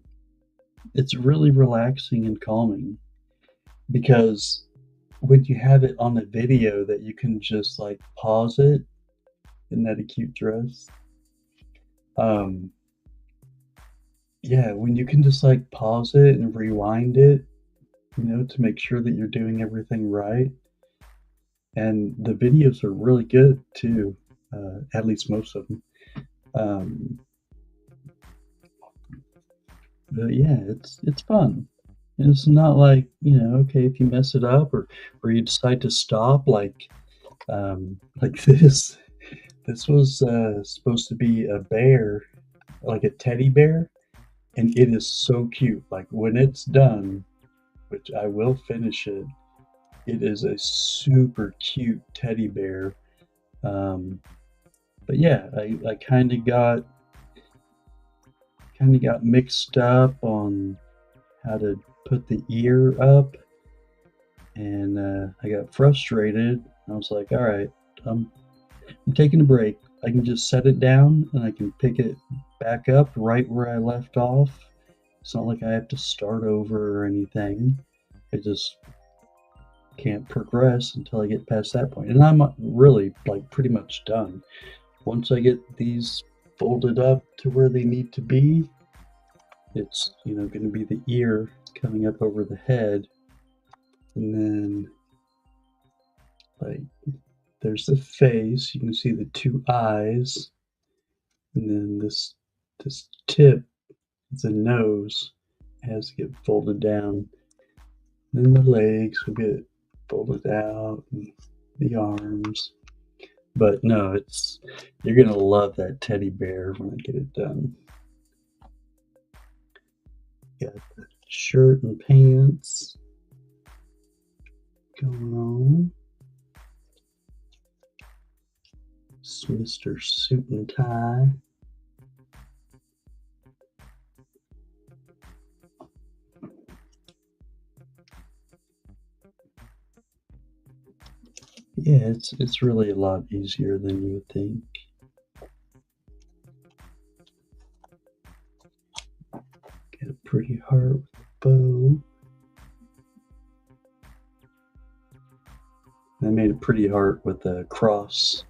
it's really relaxing and calming because when you have it on a video that you can just like pause it. Isn't that a cute dress? Um, yeah, when you can just like pause it and rewind it, you know, to make sure that you're doing everything right. And the videos are really good too, at least most of them. Um, but yeah, it's fun. And it's not like, you know, okay, if you mess it up or you decide to stop, like this. This was supposed to be a bear, like a teddy bear, and it is so cute. Like when it's done, which I will finish it, it is a super cute teddy bear. Um, but yeah, I kind of got mixed up on how to put the ear up, and I got frustrated. I was like, all right, I'm taking a break. I can just set it down and I can pick it back up right where I left off. It's not like I have to start over or anything. I just can't progress until I get past that point. And I'm really like pretty much done. Once I get these folded up to where they need to be, it's, you know, going to be the ear coming up over the head. And then like there's the face. You can see the two eyes. And then this tip, the nose, has to get folded down. Then the legs will get folded out, and the arms. But no, it's you're gonna love that teddy bear when I get it done. Got the shirt and pants going on. It's Mr. Suit and Tie. Yeah, it's really a lot easier than you would think. Get a pretty heart with a bow. I made a pretty heart with a cross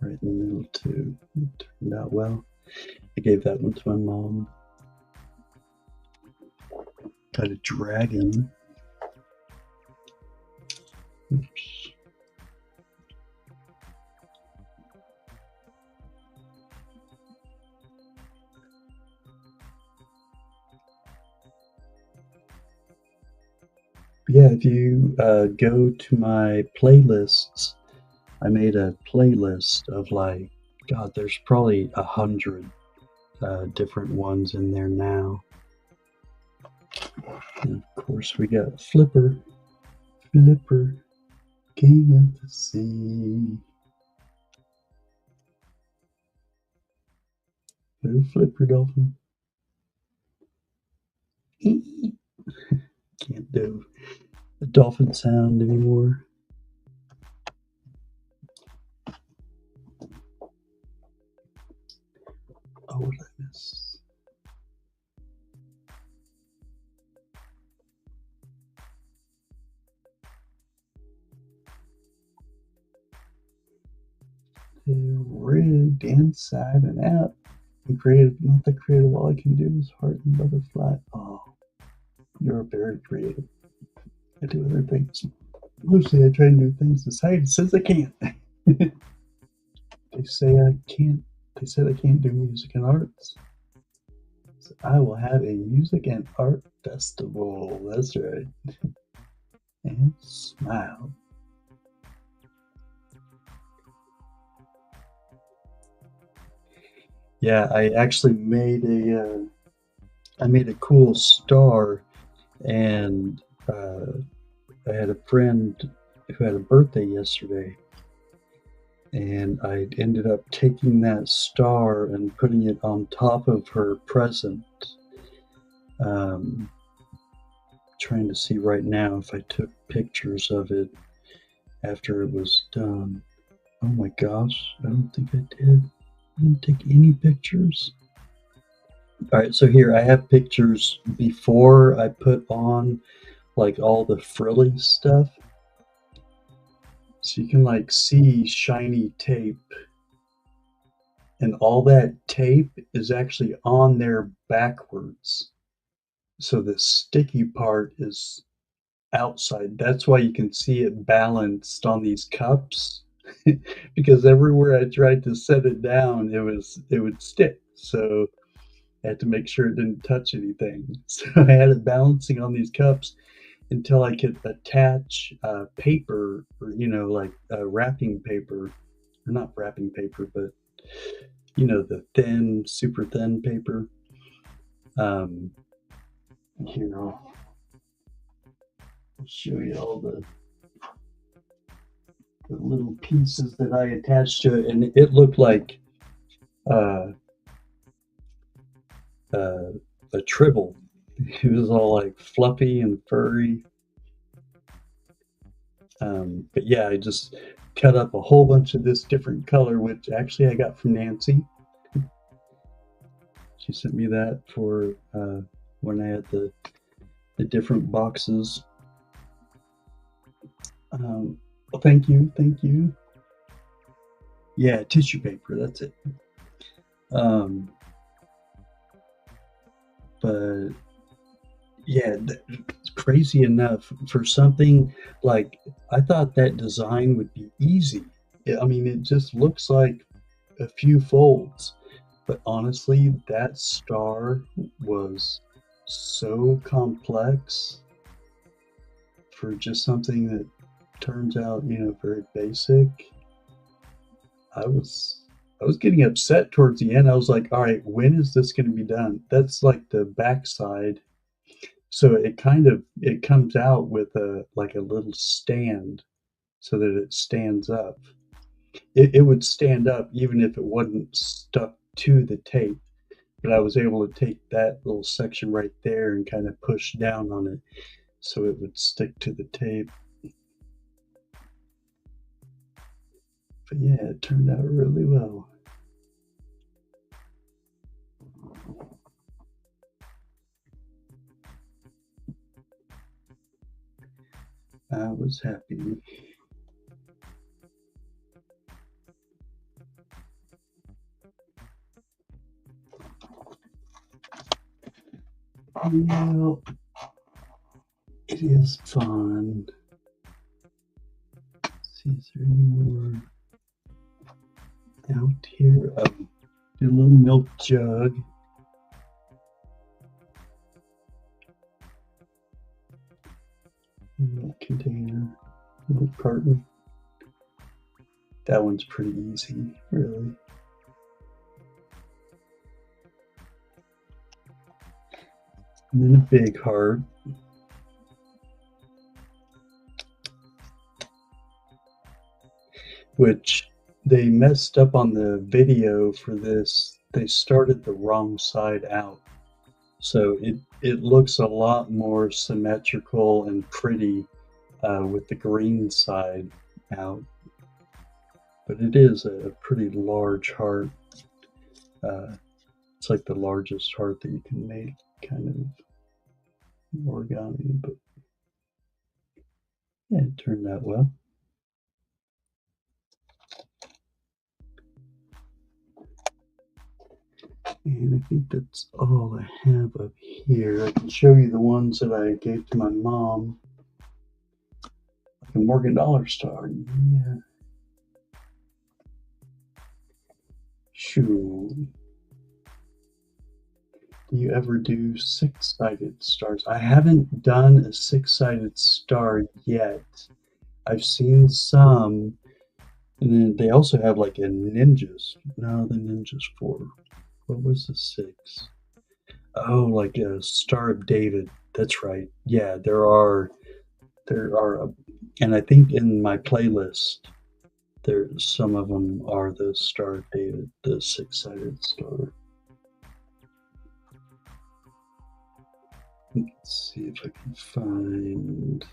right in the middle too. It turned out well. I gave that one to my mom. Got a dragon. Oops. Yeah, if you go to my playlists, I made a playlist of like, God, there's probably 100 different ones in there now. And of course, we got Flipper, King of the Sea. Little Flipper Dolphin. Can't do the dolphin sound anymore. Oh, what did I miss? They're rigged inside and out. And creative, not the creative. All I can do is heart and butterfly. Oh, you're very creative. I do other things. Mostly I try and do things society says I can't. They say I can't. They said I can't do music and arts. So I will have a music and art festival. That's right. And smile. Yeah, I actually made I made a cool star, and I had a friend who had a birthday yesterday, and I ended up taking that star and putting it on top of her present. Um, Trying to see right now if I took pictures of it after it was done. Oh my gosh, I don't think I did. I didn't take any pictures. All right, so here I have pictures before I put on like all the frilly stuff. So you can like see shiny tape, and all that tape is actually on there backwards. So the sticky part is outside. That's why you can see it balanced on these cups because everywhere I tried to set it down, it would stick. So I had to make sure it didn't touch anything. So I had it balancing on these cups until I could attach paper, or like wrapping paper, or not wrapping paper, but the thin, super thin paper. Um, Here, I'll show you all the little pieces that I attached to it, and it looked like uh, uh, a tribble. It was all like fluffy and furry. But yeah, I just cut up a whole bunch of this different color, which actually I got from Nancy. She sent me that for when I had the different boxes. Well, thank you, thank you. Yeah, tissue paper. That's it. Um, but yeah, crazy enough for something like I thought that design would be easy. I mean, it just looks like a few folds, but honestly, that star was so complex for just something that turns out, very basic. I was I was getting upset towards the end. I was like, all right, when is this going to be done? That's like the backside. So it comes out with a like a little stand so that it stands up. It would stand up even if it wasn't stuck to the tape. But I was able to take that little section right there and kind of push down on it so it would stick to the tape. But yeah, it turned out really well. I was happy. Well, it is fun. Let's see, is there any more out here? Do a little milk jug. Milk container. Milk carton. That one's pretty easy, really. And then a big heart. Which they messed up on the video for this. They started the wrong side out. So it looks a lot more symmetrical and pretty with the green side out. But it is a pretty large heart. It's like the largest heart that you can make, kind of origami. But yeah, it turned out well. And I think that's all I have up here. I can show you the ones that I gave to my mom. A Morgan Dollar star, yeah. Shoo. Do you ever do six-sided stars? I haven't done a six-sided star yet. I've seen some, and then they also have like a ninjas. No, the ninjas four. What was the six? Oh, like a Star of David. That's right. Yeah, there are, and I think in my playlist there some of them are the Star of David, the six-sided star. Let's see if I can find.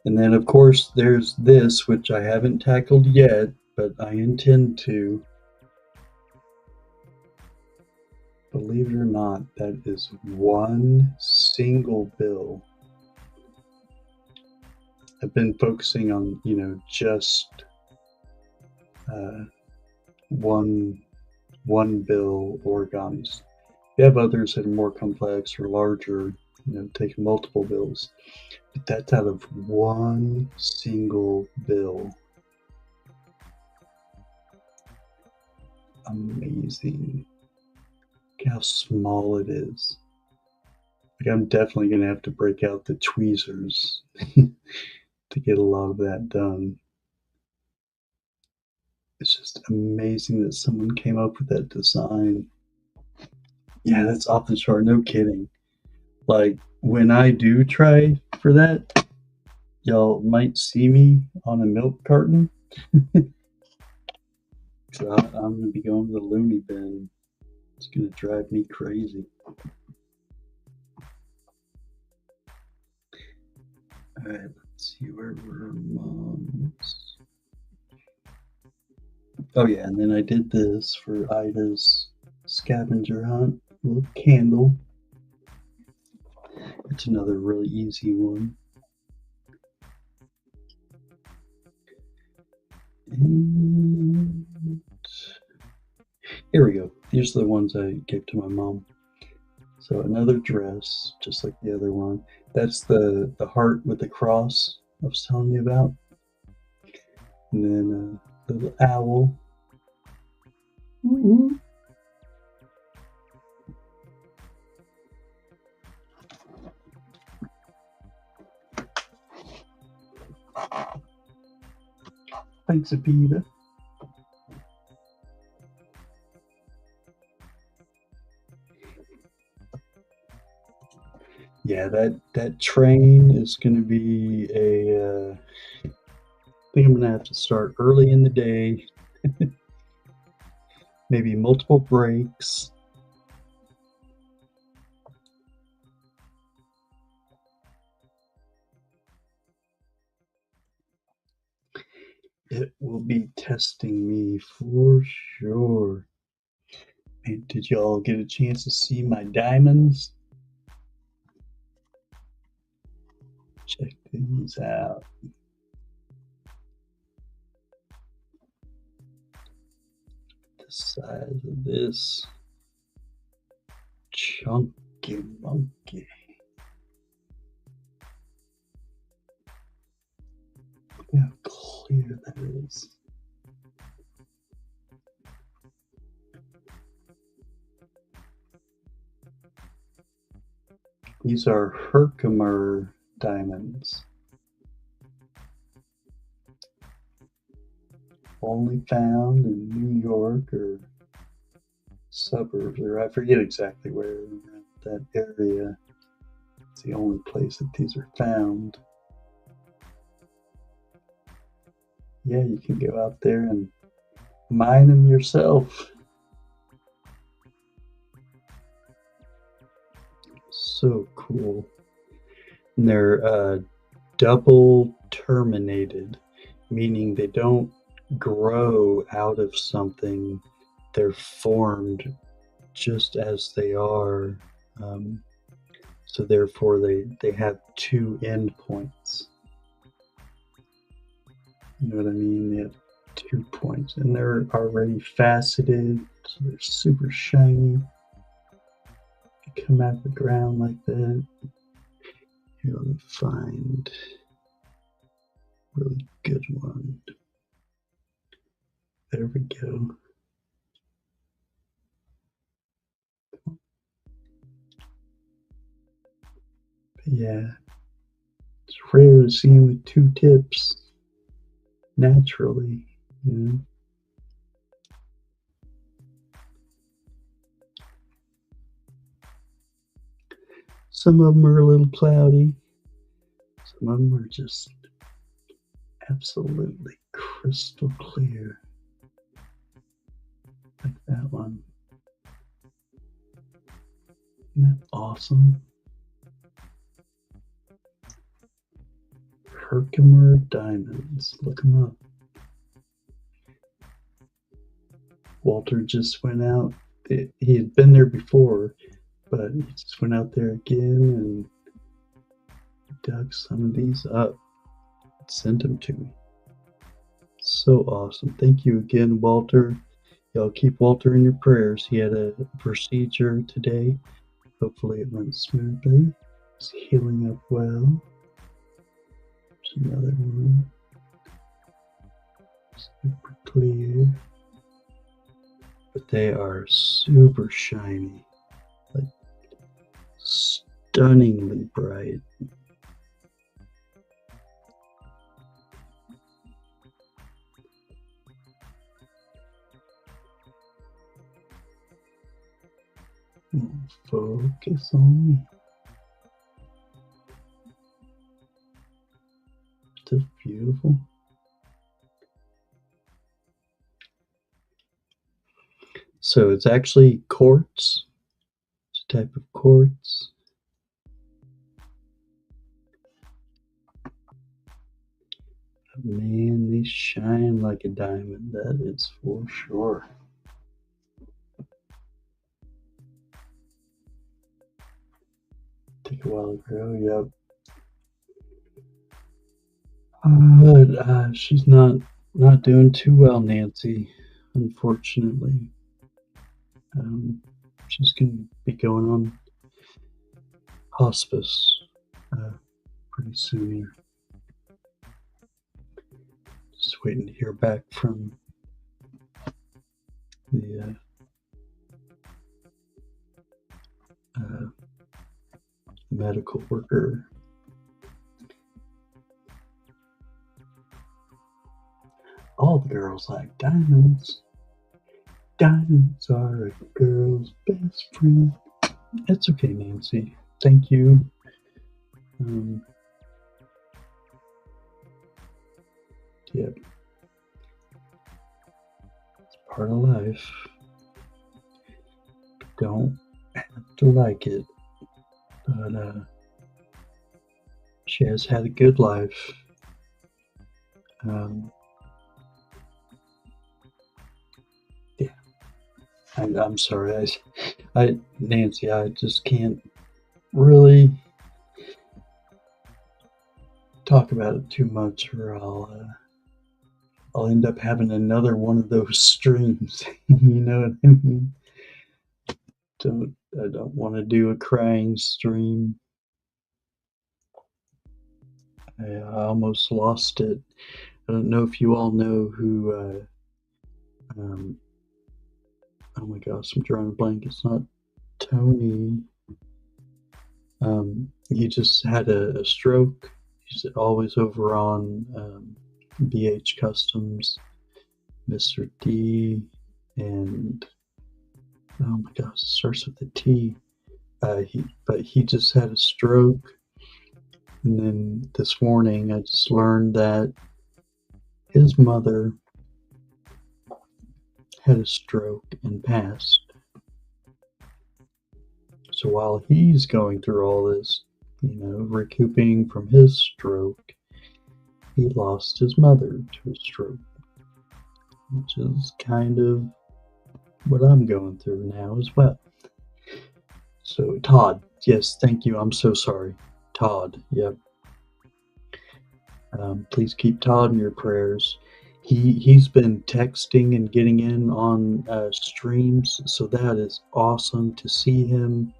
And then, of course, there's this, which I haven't tackled yet, but I intend to. Believe it or not, that is one single bill. I've been focusing on, just one bill origami's. You have others that are more complex or larger, take multiple bills. But that's out of one single bill. Amazing. Look how small it is. Like, I'm definitely going to have to break out the tweezers to get a lot of that done. It's just amazing that someone came up with that design. Yeah, that's off the chart. No kidding. Like, when I do try for that, y'all might see me on a milk carton. So I'm going to be going to the loony bin. It's going to drive me crazy. All right, let's see where were moms. Oh yeah, and then I did this for Ida's scavenger hunt. A little candle. It's another really easy one. And here we go. These are the ones I gave to my mom. So another dress, just like the other one. That's the heart with the cross I was telling you about. And then a little owl. Ooh. Thanks, Apita. Yeah, that train is going to be a. I think I'm going to have to start early in the day. Maybe multiple breaks. It will be testing me for sure. And did y'all get a chance to see my diamonds? Check these out. The size of this chunky monkey. Look how clear that is. These are Herkimer diamonds. Only found in New York or suburbs, or I forget exactly where in that area. It's the only place that these are found. Yeah, you can go out there and mine them yourself. So cool. And they're double terminated, meaning they don't grow out of something. They're formed just as they are. So therefore they have two endpoints. You know what I mean? They have 2 points, and they're already faceted, so they're super shiny. They come out of the ground like that. Here, let me find a really good one. There we go. But yeah, it's rare to see him with two tips naturally, you know. Some of them are a little cloudy. Some of them are just absolutely crystal clear. Like that one. Isn't that awesome? Herkimer diamonds. Look them up. Walter just went out. He had been there before, but he just went out there again and dug some of these up and sent them to me. So awesome. Thank you again, Walter. Y'all keep Walter in your prayers. He had a procedure today. Hopefully it went smoothly. He's healing up well. There's another one. Super clear. But they are super shiny. Like stunningly bright. Focus on me. Just beautiful. So it's actually quartz. It's a type of quartz. Man, they shine like a diamond, that is for sure. Take a while to grow, yep. But she's not doing too well, Nancy, unfortunately. She's gonna be going on hospice pretty soon here. Just waiting to hear back from the medical worker. All the girls like diamonds. Diamonds are a girl's best friend. It's okay, Nancy. Thank you. Yep. It's part of life. Don't have to like it. But she has had a good life. Yeah. I'm sorry. Nancy, I just can't really talk about it too much, or I'll end up having another one of those streams. You know what I mean? I don't want to do a crying stream. I almost lost it. I don't know if you all know who. Oh my gosh, I'm drawing a blank. It's not Tony. He just had a stroke. He's always over on BH Customs, Mr. D, and oh my gosh, it starts with a T. But he just had a stroke, and then this morning I just learned that his mother had a stroke and passed. So while he's going through all this, recouping from his stroke, he lost his mother to a stroke, which is kind of what I'm going through now as well. So Todd, yes, thank you. I'm so sorry. Todd, yep. Please keep Todd in your prayers. He's been texting and getting in on streams, so that is awesome to see him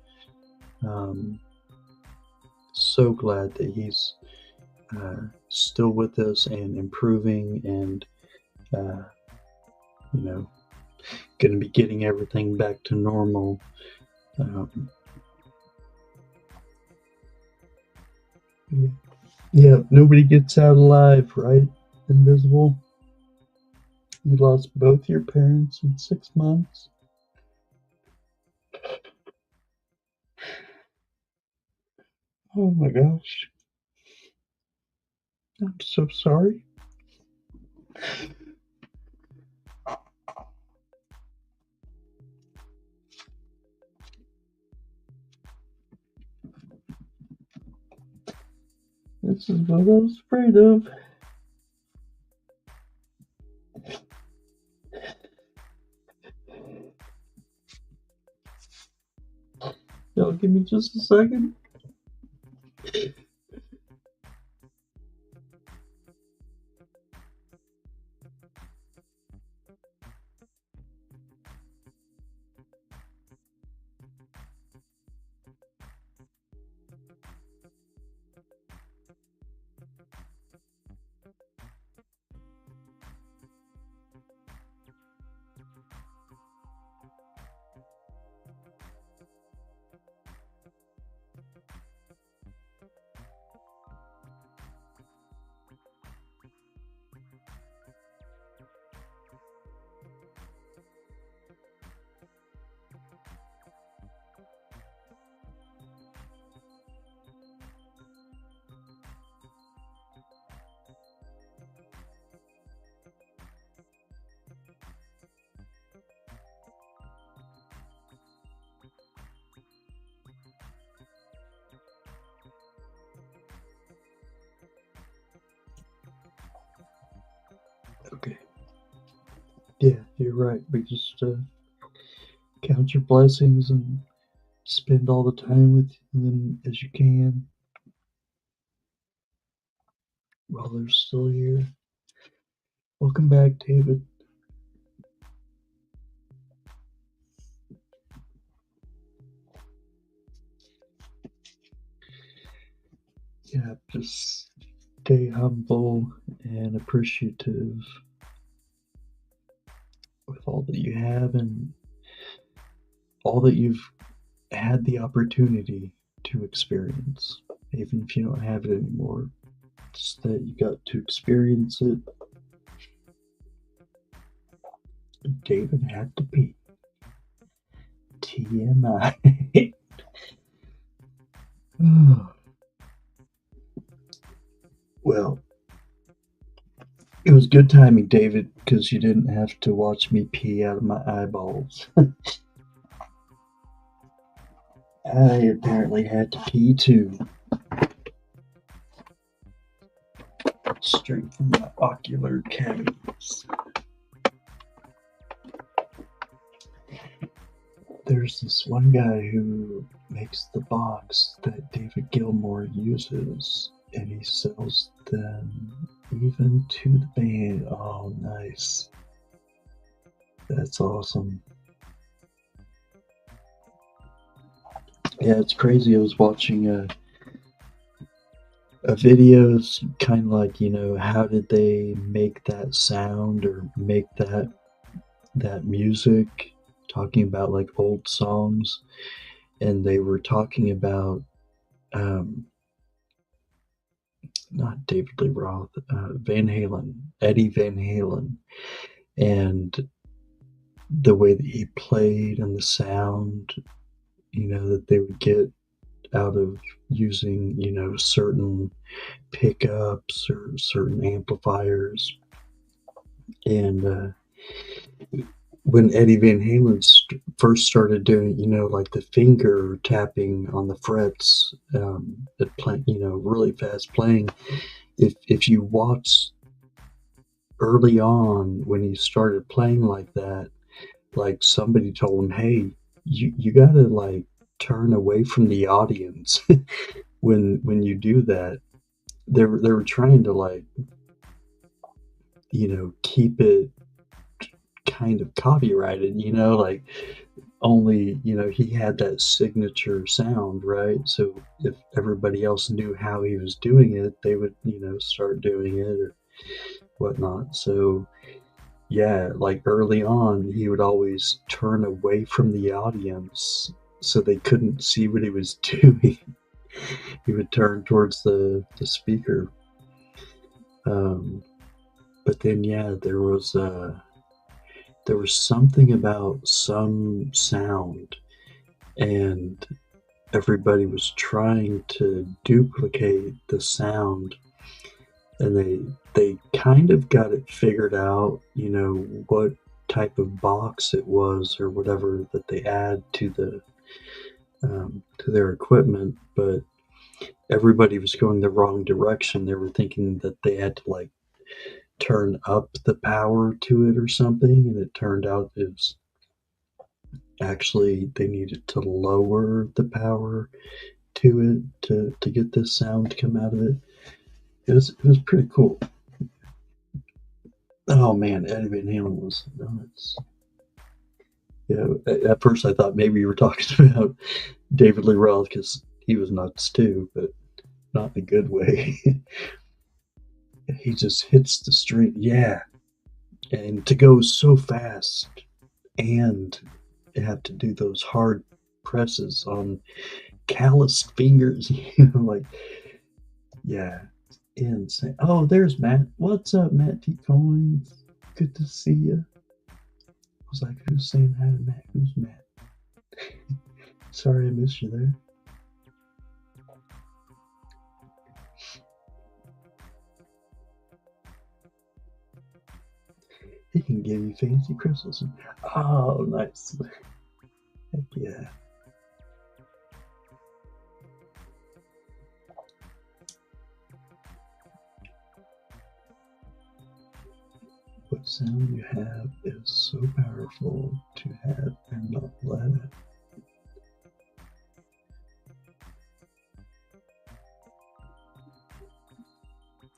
so glad that he's still with us and improving and, uh, you know, going to be getting everything back to normal. Um, yeah. Yeah, nobody gets out alive, right? Invisible. You lost both your parents in 6 months. Oh my gosh. I'm so sorry. This is what I was afraid of. Y'all give me just a second. Okay. Yeah, you're right. We just count your blessings and spend all the time with them as you can while they're still here. Welcome back, David. Yeah, just stay humble and appreciative with all that you have and all that you've had the opportunity to experience, even if you don't have it anymore. Just that you got to experience it. David had to pee. TMI. Well, it was good timing, David, because you didn't have to watch me pee out of my eyeballs. I apparently had to pee too. Straight from my ocular cavities. There's this one guy who makes the box that David Gilmour uses, and he sells them even to the band. Oh, nice. That's awesome. Yeah, it's crazy. I was watching a video, kind of like, how did they make that sound or make that music, talking about like old songs, and they were talking about not David Lee Roth, Van Halen, Eddie Van Halen, and the way that he played and the sound, that they would get out of using, certain pickups or certain amplifiers. And when Eddie Van Halen first started doing, like the finger tapping on the frets, at play, really fast playing. If you watch early on when he started playing like that, like somebody told him, "Hey, you gotta like turn away from the audience when you do that." They were trying to like, keep it kind of copyrighted, like only, he had that signature sound, right? So if everybody else knew how he was doing it, they would, start doing it or whatnot. So yeah, like early on, he would always turn away from the audience so they couldn't see what he was doing. He would turn towards the speaker. But then, yeah, there was something about some sound, and everybody was trying to duplicate the sound, and they kind of got it figured out, what type of box it was or whatever that they add to their equipment, but everybody was going the wrong direction. They were thinking that they had to like turn up the power to it or something, and it turned out it was actually they needed to lower the power to it to get this sound to come out of it. It was pretty cool. Oh man, Eddie Van Halen was nuts. Yeah, at first I thought maybe you were talking about David Lee Roth because he was nuts too, but not in a good way. He just hits the string, yeah, and to go so fast and have to do those hard presses on calloused fingers, like yeah, insane. Oh, there's Matt. What's up, Matt T. Coins? Good to see you. I was like, who's saying hi to Matt? Who's Matt? Sorry I missed you there. He can give you fancy crystals. Oh, nice. Heck yeah. What sound you have is so powerful to have and not let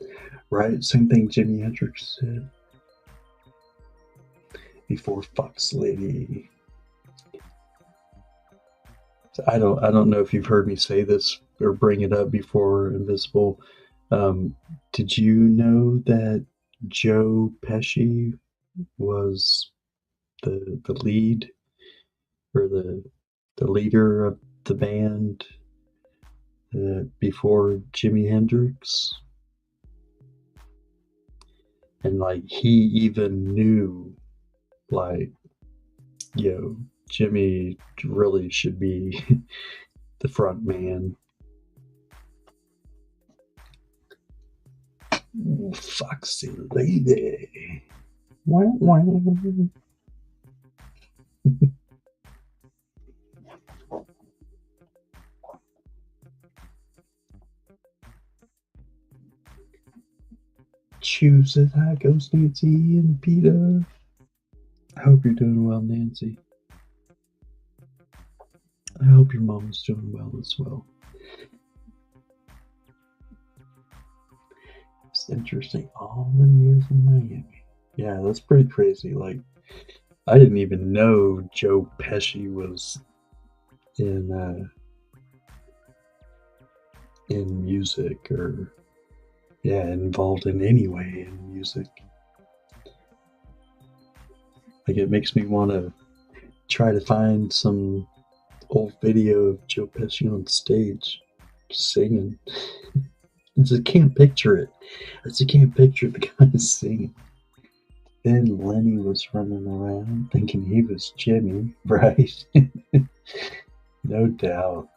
it. Right? Same thing Jimi Hendrix said before Fox Lady. I don't know if you've heard me say this or bring it up before, Invisible. Did you know that Joe Pesci was the lead or the leader of the band before Jimi Hendrix? And like he even knew, like, yo, Jimmy really should be the front man. Foxy lady. Wah, wah. Choose it. Hi, goes Nancy and Peter. I hope you're doing well, Nancy. I hope your mom's doing well as well. It's interesting. All the years in Miami. Yeah, that's pretty crazy. Like, I didn't even know Joe Pesci was in in music or yeah, involved in any way in music. Like, it makes me want to try to find some old video of Joe Pesci on stage singing. I just can't picture it. I just can't picture the guy singing. Then Lenny was running around thinking he was Jimmy, right? No doubt.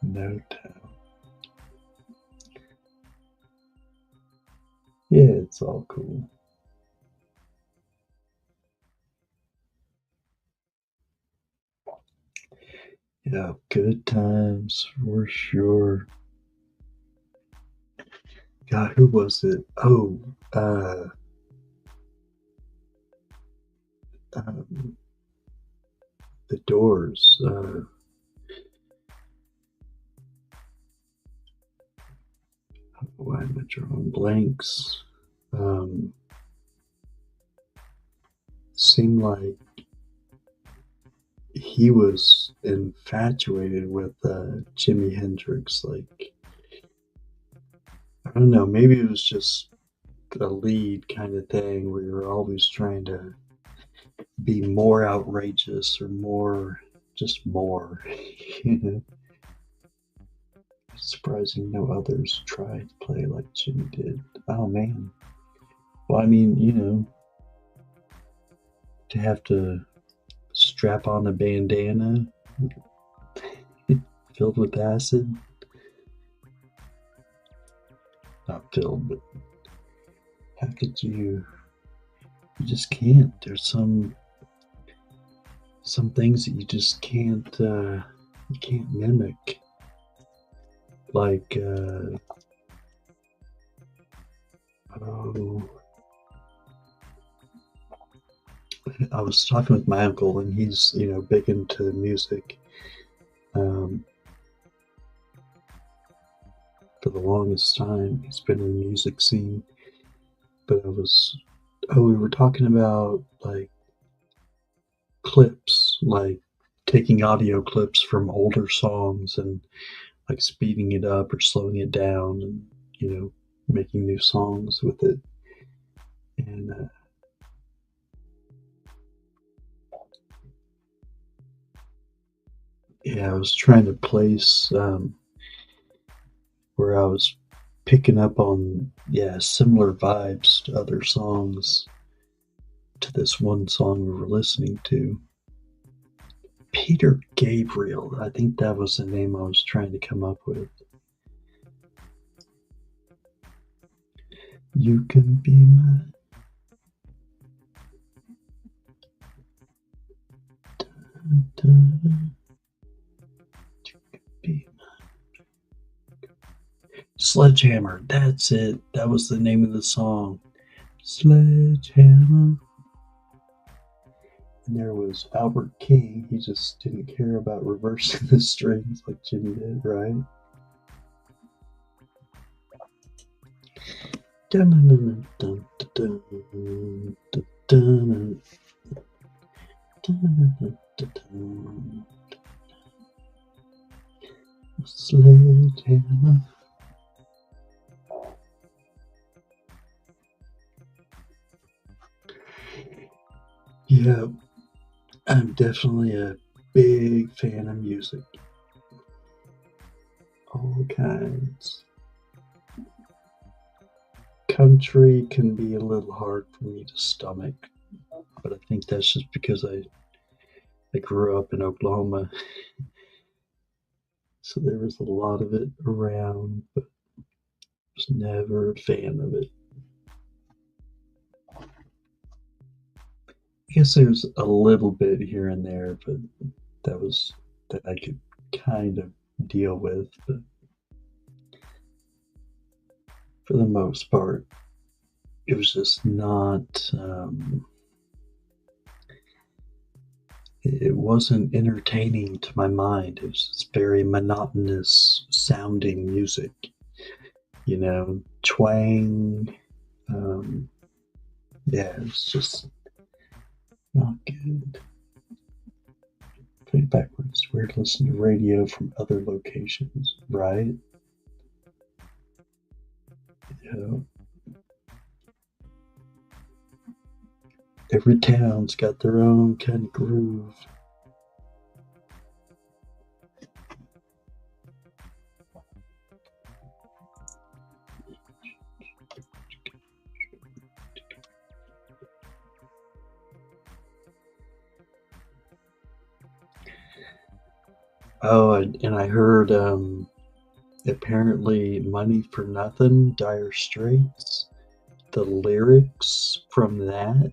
No doubt. Yeah, it's all cool. Yeah, good times for sure. God, who was it? Oh, um, the Doors. Why am I drawing blanks? Seemed like he was infatuated with Jimi Hendrix. Like, I don't know, maybe it was just a lead kind of thing where you're always trying to be more outrageous or more, just more. You know, surprising no others tried to play like Jimmy did. Oh man. Well, I mean, to have to strap on a bandana filled with acid. Not filled, but how could you? You just can't. There's some things that you just can't you can't mimic. Like oh, I was talking with my uncle, and he's big into music. Um, for the longest time, he's been in the music scene. But we were talking about like clips, like taking audio clips from older songs and like speeding it up or slowing it down, and making new songs with it. And yeah, I was trying to place where I was picking up on, yeah, similar vibes to other songs, to this one song we were listening to. Peter Gabriel, I think that was the name I was trying to come up with. You can be my Sledgehammer. That's it. That was the name of the song. Sledgehammer. And there was Albert King. He just didn't care about reversing the strings like Jimmy did, right? Sledgehammer. Yeah, I'm definitely a big fan of music. All kinds. Country can be a little hard for me to stomach, but I think that's just because I grew up in Oklahoma, so there was a lot of it around, but I was never a fan of it. I guess there's a little bit here and there, but that was that I could kind of deal with, but for the most part, it was just not. It wasn't entertaining to my mind. It was just very monotonous sounding music, twang. Um, yeah, it's just not good. Play it backwards. We're to listen to radio from other locations, right? Yeah. Every town's got their own kind of groove. Oh, and I heard apparently Money for Nothing, Dire Straits, the lyrics from that,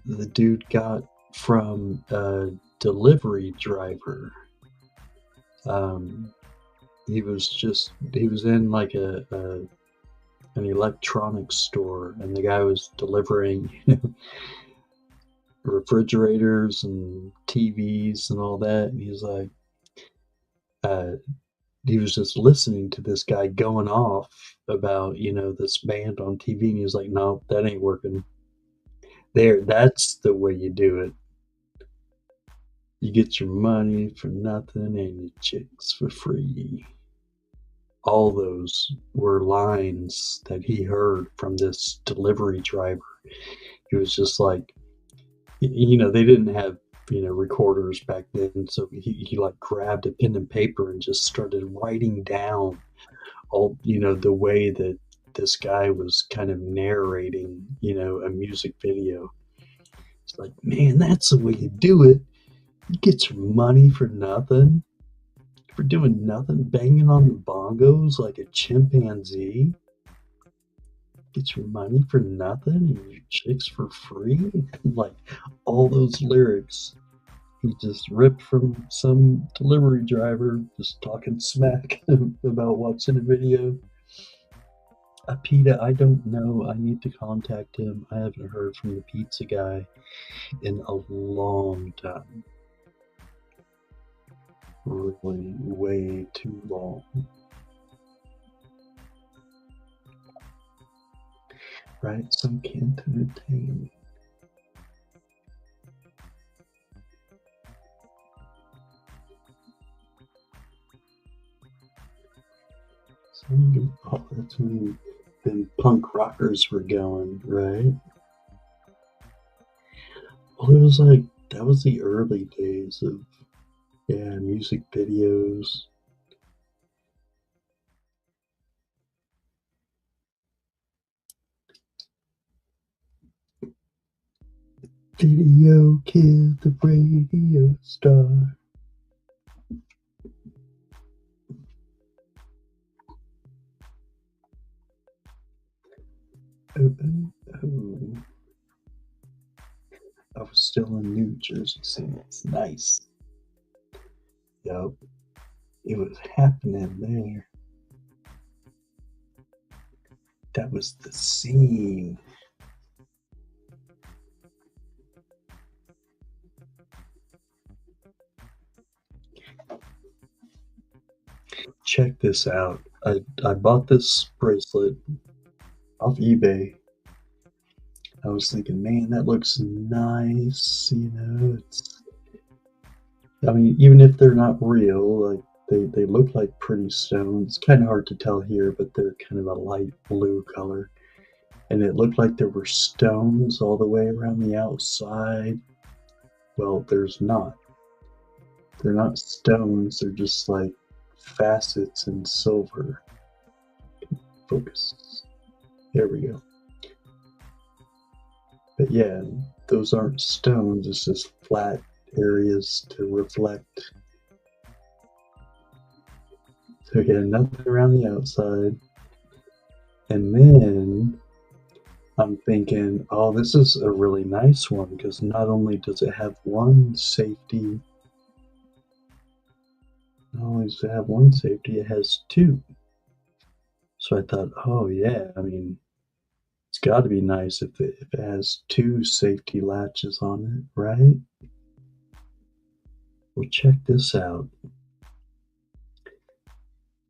the dude got from a delivery driver. Um, he was in like an electronics store, and the guy was delivering refrigerators and TVs and all that. And he's like, uh, he was just listening to this guy going off about this band on TV, and he was like, "No, that ain't working. There, that's the way you do it." You get your money for nothing and your chicks for free. All those were lines that he heard from this delivery driver. He was just like, they didn't have, recorders back then. So he like grabbed a pen and paper and just started writing down all, the way that this guy was kind of narrating, a music video. It's like, man, that's the way you do it. You get your money for nothing, for doing nothing, banging on the bongos like a chimpanzee. Get your money for nothing and your chicks for free. Like all those lyrics, he just ripped from some delivery driver just talking smack about watching a video. PETA, I don't know. I need to contact him. I haven't heard from the pizza guy in a long time. Really, way too long. Right? Some can't entertain. That's when punk rockers were going, right? Well, it was like, that was the early days of, music videos. Video killed the radio star. Oh. I was still in New Jersey City. It's nice. Yup. It was happening there. That was the scene. Check this out. I bought this bracelet off eBay. I was thinking, man, that looks nice. I mean, even if they're not real, like they look like pretty stones. It's kind of hard to tell here, but they're kind of a light blue color. And it looked like there were stones all the way around the outside. Well, there's not. They're not stones, they're just like facets in silver. Focus. There we go. But yeah, those aren't stones, it's just flat areas to reflect. So yeah, nothing around the outside. And then I'm thinking, oh, this is a really nice one because not only does it have one safety, it has two. So I thought, oh yeah, I mean, it's got to be nice if it has two safety latches on it, right? Well, check this out.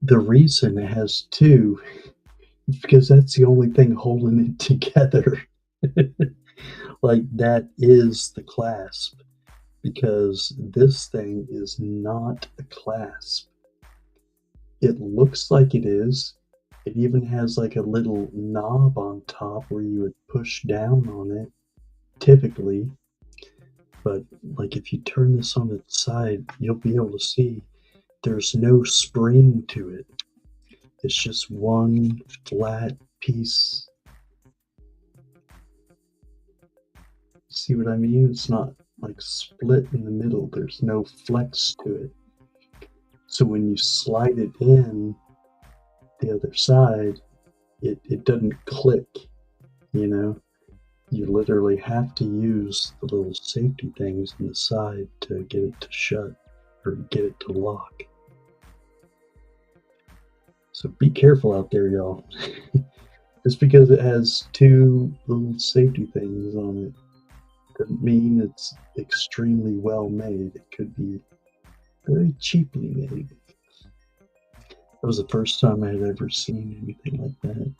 The reason it has two is because that's the only thing holding it together. Like, that is the clasp, because this thing is not a clasp. It looks like it is. It even has like a little knob on top where you would push down on it, typically. But like if you turn this on its side, you'll be able to see there's no spring to it. It's just one flat piece. See what I mean? It's not like split in the middle. There's no flex to it. So when you slide it in the other side, it doesn't click, you know? You literally have to use the little safety things on the side to get it to shut or get it to lock. So be careful out there, y'all. Just because it has two little safety things on it doesn't mean it's extremely well made. It could be very cheaply made. That was the first time I had ever seen anything like that.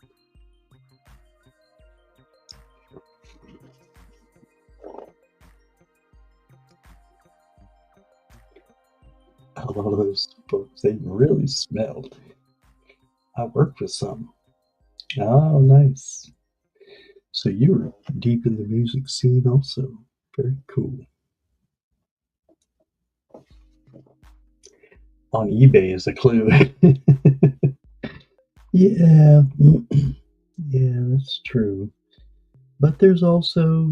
A lot of those books, they really smelled. I worked with some. Oh, nice. So you were deep in the music scene also. Very cool. On eBay is a clue. Yeah, yeah, that's true. But there's also,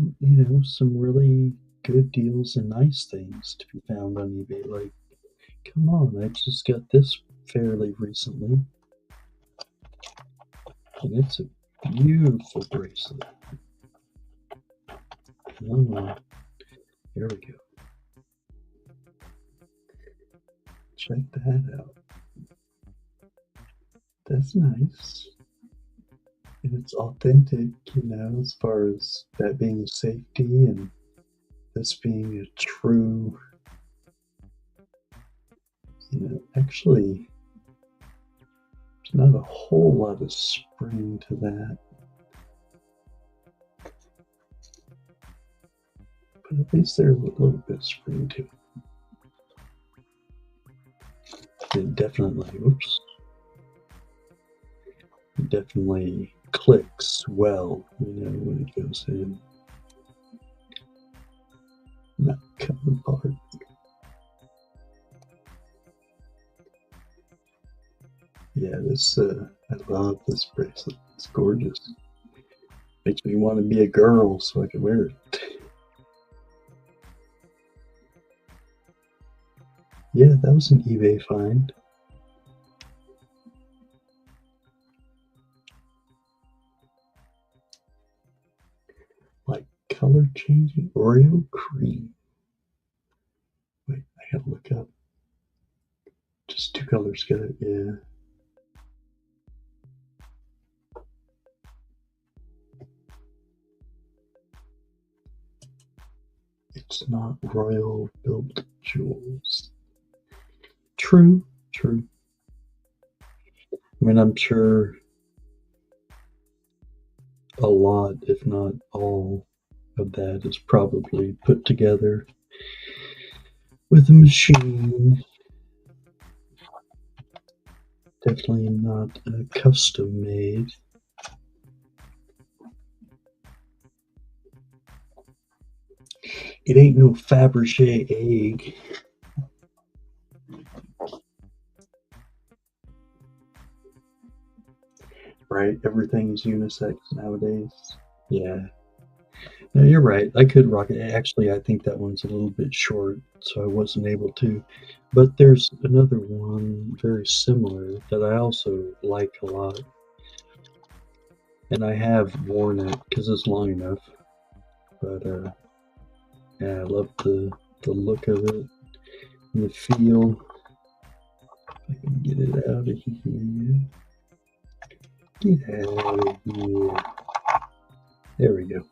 some really good deals and nice things to be found on eBay. Like, come on, I just got this fairly recently, and it's a beautiful bracelet. Oh, here we go. Check that out. That's nice. And it's authentic, as far as that being safety and this being a true, actually, there's not a whole lot of spring to that. But at least there's a little bit of spring to it. It definitely clicks well, when it goes in. Not coming apart. Yeah, I love this bracelet. It's gorgeous. Makes me want to be a girl so I can wear it. Yeah, that was an eBay find. Like color changing Oreo cream. Wait, I gotta look up. Just two colors got it, yeah. It's not royal built jewels. True, true. I mean, I'm sure a lot, if not all, of that is probably put together with a machine. Definitely not custom made. It ain't no Fabergé egg. Right? Everything's unisex nowadays. Yeah. No, you're right. I could rock it. Actually, I think that one's a little bit short, so I wasn't able to. But there's another one very similar that I also like a lot. And I have worn it because it's long enough. But yeah, I love the look of it and the feel. If I can get it out of here. Get out of here. There we go.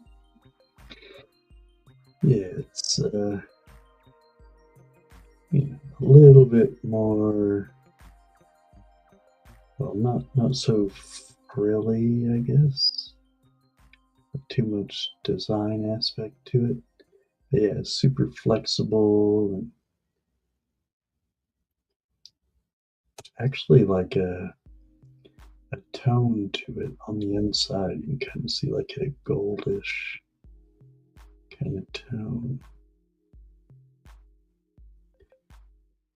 Yeah, it's a little bit more, well, not so frilly, I guess. Not too much design aspect to it. But yeah, it's super flexible and actually like a tone to it on the inside. You can kind of see like a goldish kind of tone.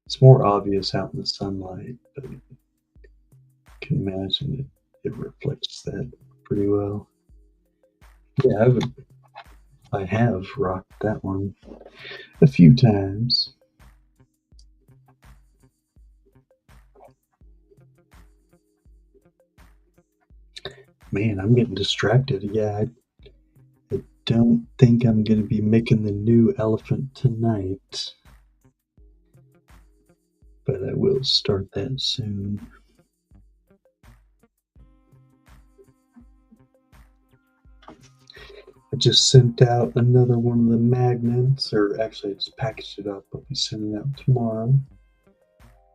It's more obvious out in the sunlight, but you can imagine it reflects that pretty well. Yeah, I have rocked that one a few times. Man, I'm getting distracted. Yeah, I don't think I'm going to be making the new elephant tonight, but I will start that soon. I just sent out another one of the magnets, or actually, I just packaged it up. I'll be sending it out tomorrow.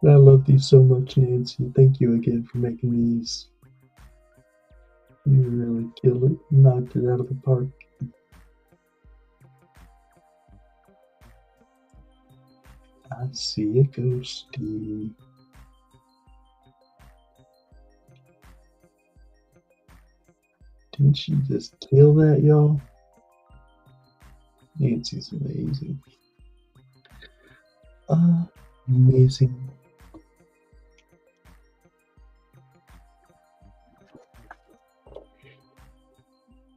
But I love these so much, Nancy. Thank you again for making these. You really killed it, knocked it out of the park. I see a ghosty. Didn't she just kill that, y'all? Nancy's amazing. Amazing.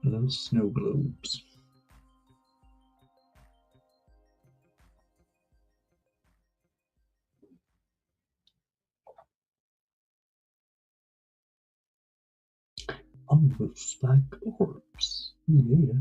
Those snow globes. Almost like orbs. Yeah.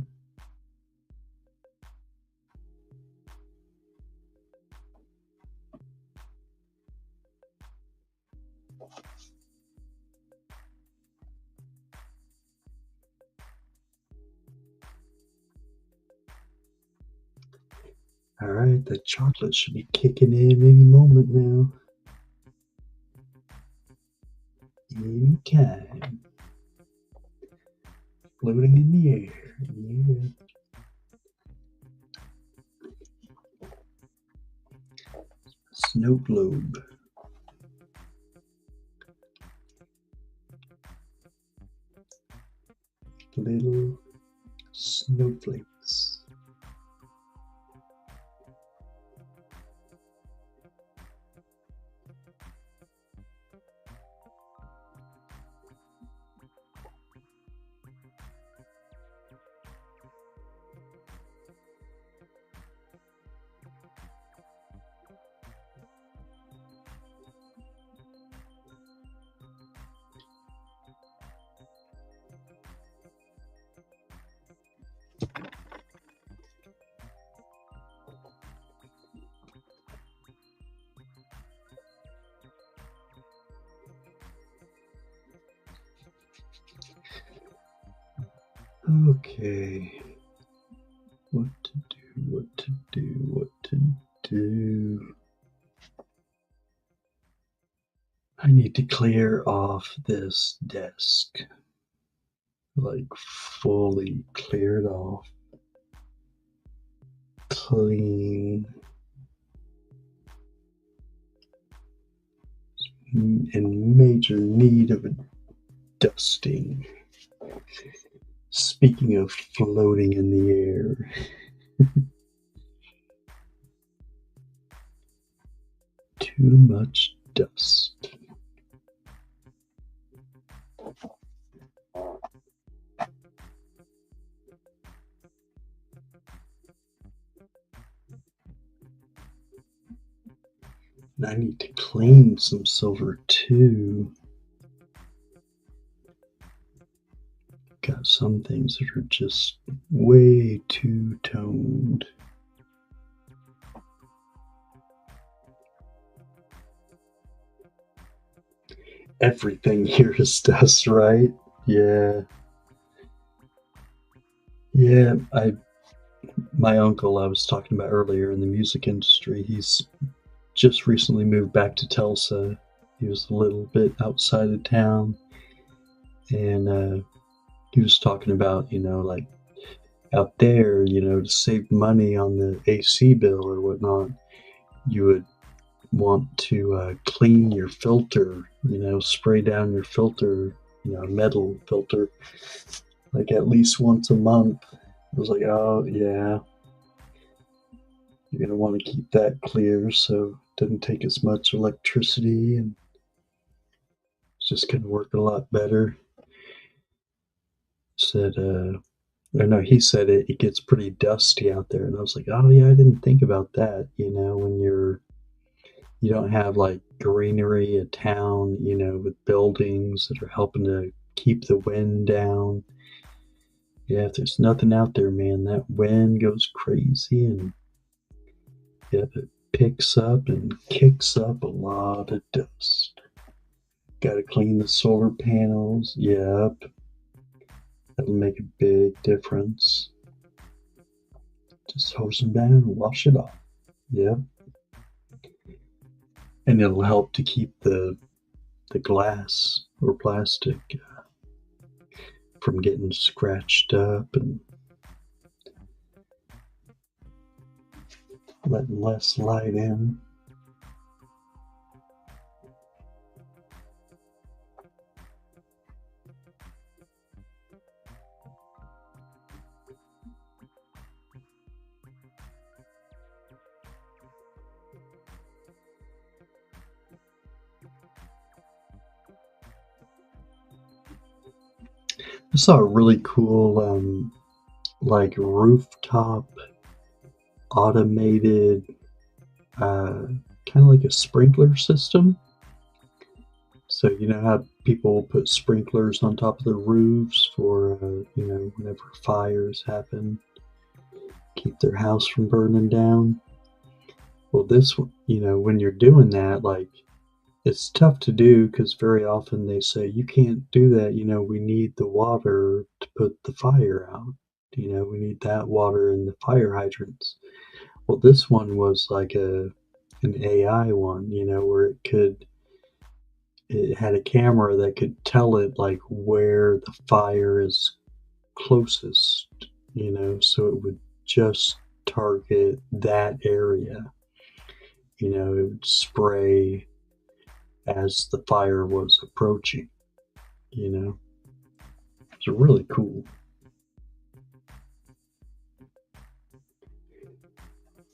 Alright, the chocolate should be kicking in any moment now. Anytime. Floating in the air. Yeah. Snow globe. Little snowflakes. Okay. What to do. I need to clear off this desk. Like, fully clear it off. Clean. In major need of a dusting. Speaking of floating in the air. Too much dust. And I need to clean some silver too. Got some things that are just way too toned. Everything here is dust, right? Yeah. Yeah, my uncle I was talking about earlier in the music industry, he's just recently moved back to Tulsa. He was a little bit outside of town, and he was talking about, like out there, to save money on the AC bill or whatnot, you would want to clean your filter, spray down your filter, metal filter, like at least once a month. I was like, oh, yeah. You're going to want to keep that clear so it doesn't take as much electricity and it's just going to work a lot better. Said, or no, he said it gets pretty dusty out there. And I was like, oh, yeah, I didn't think about that. When you don't have like greenery, a town, with buildings that are helping to keep the wind down. Yeah, if there's nothing out there, man, that wind goes crazy and yeah, it picks up and kicks up a lot of dust. Gotta clean the solar panels. Yep. That'll make a big difference. Just hose them down and wash it off. Yep. And it'll help to keep the glass or plastic from getting scratched up and letting less light in. I saw a really cool, like rooftop automated, uh, kind of like a sprinkler system. So you know how people put sprinklers on top of their roofs for, whenever fires happen, keep their house from burning down. Well, when you're doing that, like it's tough to do because very often they say you can't do that. We need the water to put the fire out. We need that water in the fire hydrants. Well, this one was like an AI one, where it had a camera that could tell it like where the fire is closest, so it would just target that area. It would spray as the fire was approaching, you know. It's really cool.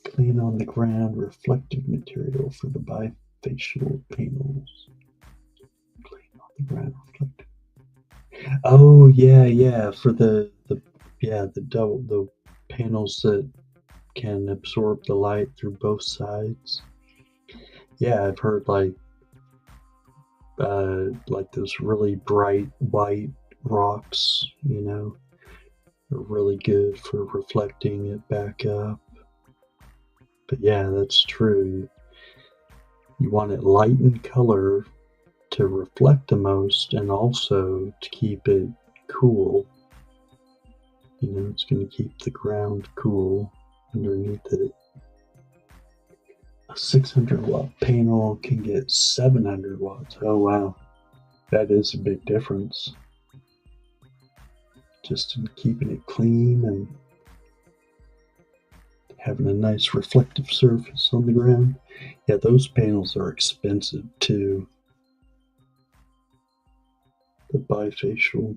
Clean on the ground reflective material for the bifacial panels. Clean on the ground reflective. Oh yeah, for the panels that can absorb the light through both sides. Yeah, I've heard like those really bright white rocks, are really good for reflecting it back up. But yeah, that's true. You want it light in color to reflect the most and also to keep it cool. It's going to keep the ground cool underneath it. A 600-watt panel can get 700 watts. Oh, wow. That is a big difference. Just in keeping it clean and having a nice reflective surface on the ground. Yeah, those panels are expensive too. The bifacial.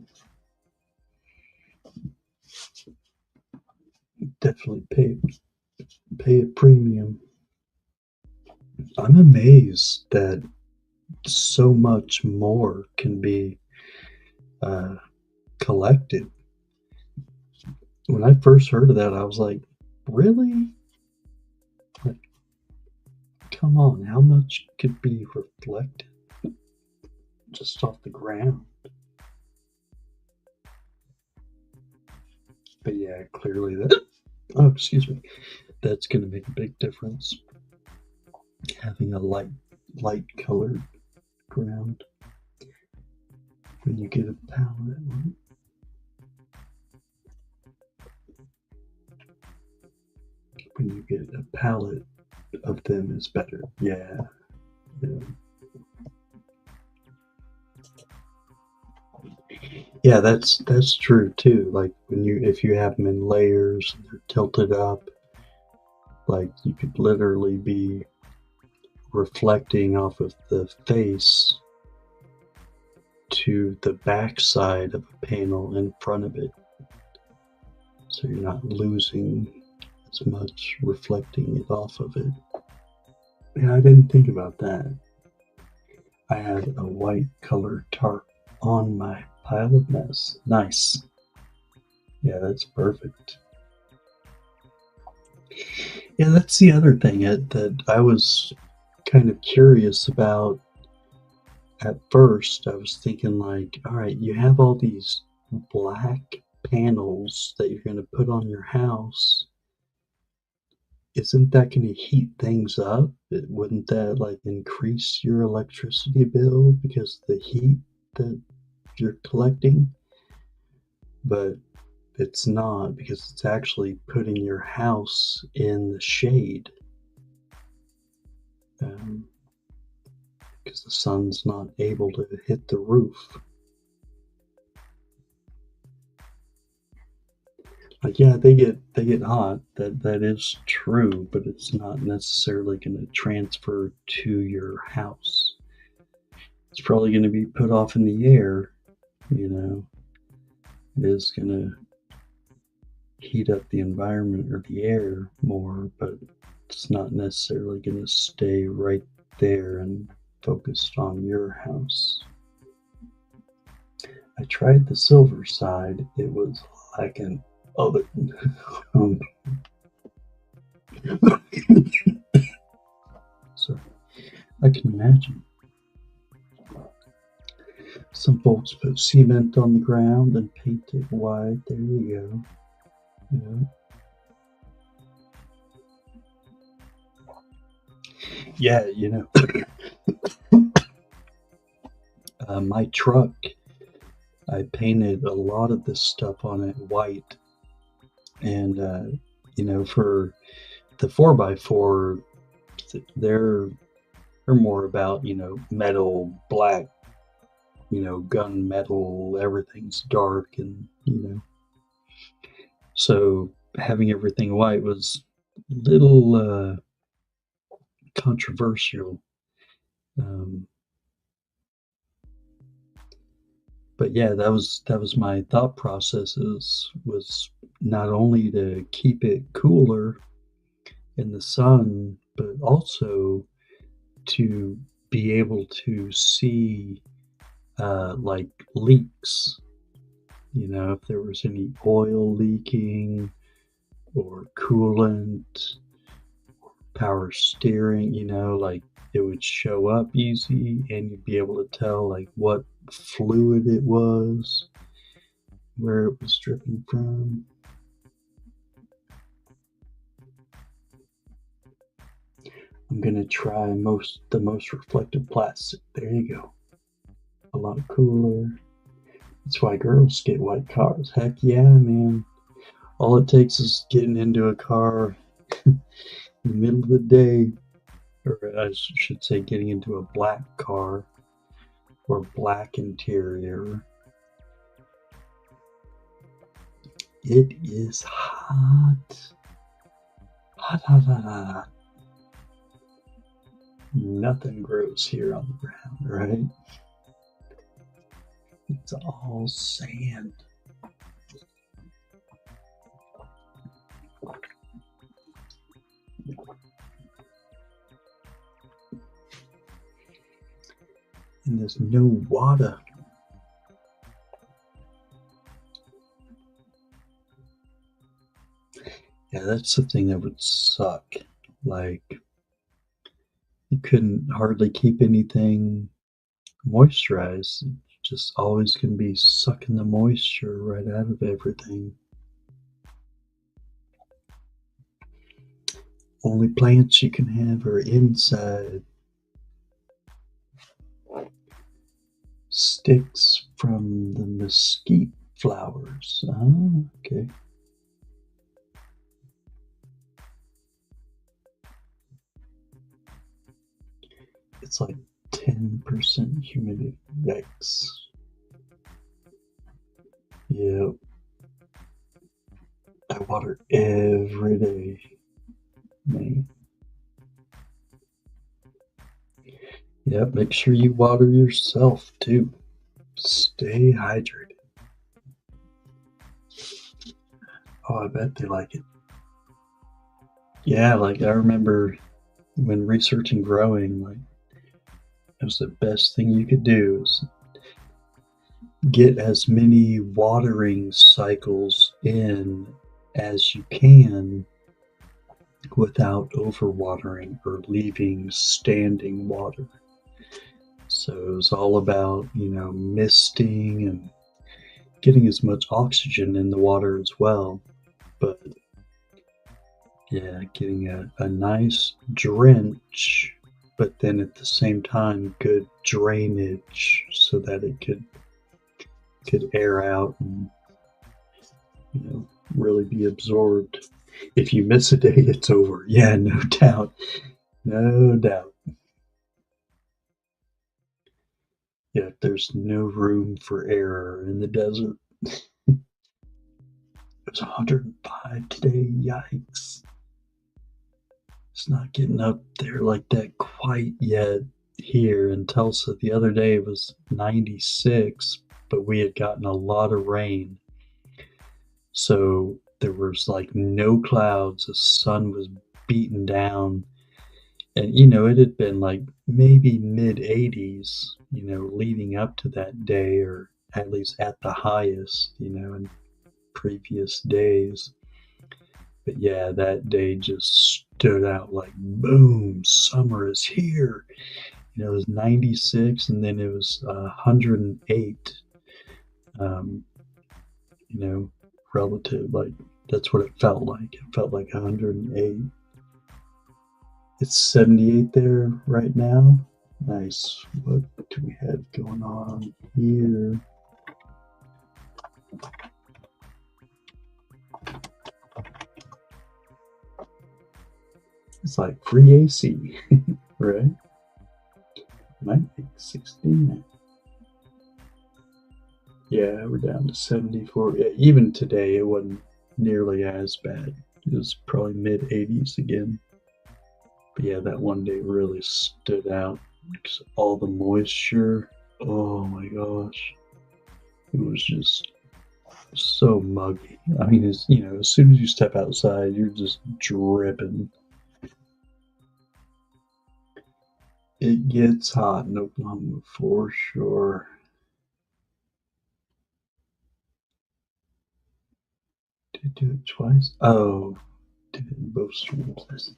Definitely pay a premium. I'm amazed that so much more can be collected. When I first heard of that, I was like, really? Like, come on, how much could be reflected just off the ground? But yeah, clearly oh, excuse me, that's going to make a big difference. Having a light colored ground when you get a palette. When you get a palette of them is better. Yeah. Yeah, that's true too. Like if you have them in layers and they're tilted up, like you could literally be reflecting off of the face to the back side of a panel in front of it. So you're not losing as much reflecting it off of it. Yeah, I didn't think about that. I had a white colored tarp on my pile of mess. Nice. Yeah, that's perfect. Yeah, that's the other thing that I was kind of curious about. At first, I was thinking like, all right, you have all these black panels that you're going to put on your house. Isn't that going to heat things up? Wouldn't that like increase your electricity bill because of the heat that you're collecting? But it's not, because it's actually putting your house in the shade. Because the sun's not able to hit the roof. Like, yeah, they get hot. That is true, but it's not necessarily going to transfer to your house. It's probably going to be put off in the air. It is going to heat up the environment or the air more, but it's not necessarily going to stay right there and focused on your house. I tried the silver side, it was like an other. um, Sorry, I can imagine. Some folks put cement on the ground and paint it white. There you go. Yeah, my truck, I painted a lot of this stuff on it white, and for the 4x4, they're more about metal, black, gun metal. Everything's dark, and so having everything white was a little controversial. Um, but yeah, that was my thought processes, was not only to keep it cooler in the sun, but also to be able to see like leaks. If there was any oil leaking or coolant, power steering, like it would show up easy, and you'd be able to tell like what fluid it was, where it was dripping from. I'm gonna try the most reflective plastic. There you go. A lot cooler. That's why girls get white cars. Heck yeah, man. All it takes is getting into a car in the middle of the day, or I should say, getting into a black car or black interior. It is hot. Hot, hot, hot, hot. Nothing grows here on the ground, right? It's all sand. And there's no water. Yeah, that's the thing that would suck. Like, you couldn't hardly keep anything moisturized. It's just always going to be sucking the moisture right out of everything. Only plants you can have are inside. Sticks from the mesquite flowers. Ah, okay. It's like 10% humidity. Yikes. Yep. I water every day. Man. Yep, make sure you water yourself too. Stay hydrated. Oh, I bet they like it. Yeah, like I remember when researching growing, like it was the best thing you could do is get as many watering cycles in as you can without overwatering or leaving standing water. So it was all about, misting and getting as much oxygen in the water as well. But yeah, getting a nice drench, but then at the same time, good drainage so that it could air out and really be absorbed. If you miss a day, it's over. Yeah, no doubt. No doubt. Yeah, there's no room for error in the desert. It was 105 today. Yikes. It's not getting up there like that quite yet here in Tulsa. The other day it was 96, but we had gotten a lot of rain. So there was like no clouds. The sun was beaten down. And it had been like maybe mid 80s, leading up to that day, or at least at the highest, in previous days. But yeah, that day just stood out like boom, summer is here. It was 96 and then it was 108, um, you know, relative. Like, that's what it felt like. It felt like 108. It's 78 there right now. Nice. What do we have going on here? It's like free AC, right? Might be 16. Yeah, we're down to 74. Yeah, even today, it wasn't nearly as bad. It was probably mid 80s again. But yeah, that one day really stood out because all the moisture. Oh my gosh. It was just so muggy. I mean, as soon as you step outside, you're just dripping. It gets hot in Oklahoma for sure. Did it do it twice? Oh, did it in both streams.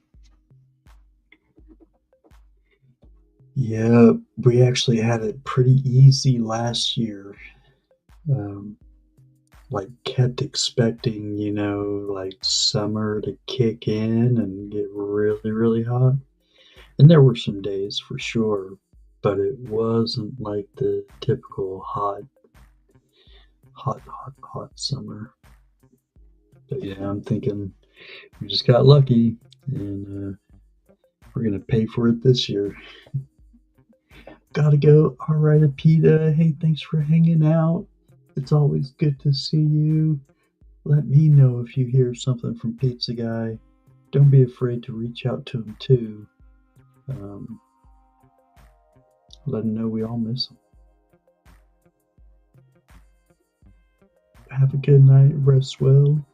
Yeah, we actually had it pretty easy last year. Um, like, kept expecting, like summer to kick in and get really, really hot. And there were some days for sure, but it wasn't like the typical hot summer. But yeah, I'm thinking we just got lucky and we're going to pay for it this year. Gotta go. All right, Apita. Hey, thanks for hanging out. It's always good to see you. Let me know if you hear something from Pizza Guy. Don't be afraid to reach out to him too. Um, let him know we all miss him. Have a good night. Rest well.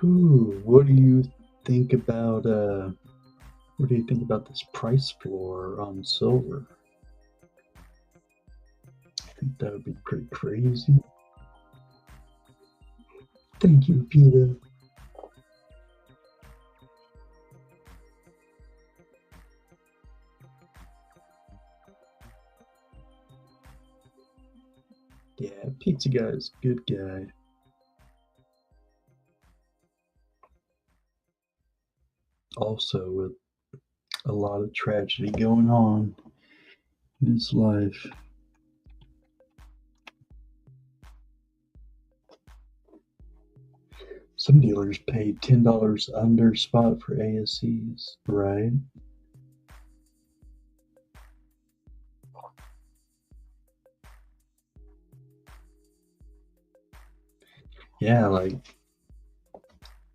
Ooh, what do you think about this price floor on silver? I think that would be pretty crazy. Thank you, Peter. Yeah, Pizza Guy is a good guy. Also, with a lot of tragedy going on in his life. Some dealers paid $10 under spot for ASCs, right? Yeah, like,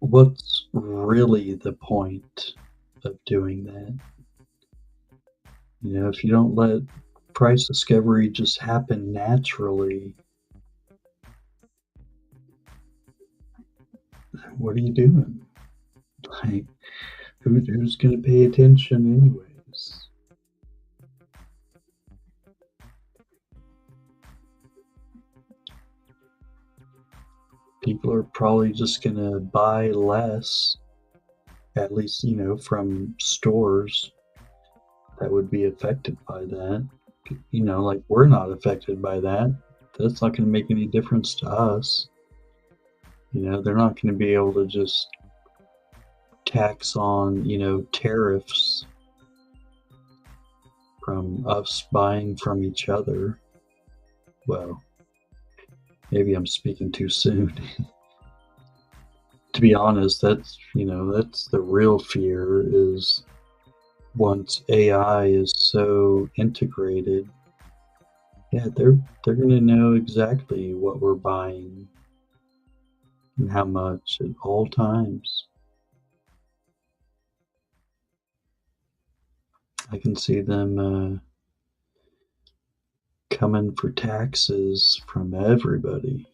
what's really the point of doing that? If you don't let price discovery just happen naturally, what are you doing? Like, who's going to pay attention anyways? People are probably just going to buy less, at least, from stores that would be affected by that. Like, we're not affected by that. That's not going to make any difference to us. They're not going to be able to just tax on, tariffs from us buying from each other. Well, maybe I'm speaking too soon. To be honest, that's the real fear is once AI is so integrated, yeah, they're gonna know exactly what we're buying and how much at all times. I can see them coming for taxes from everybody.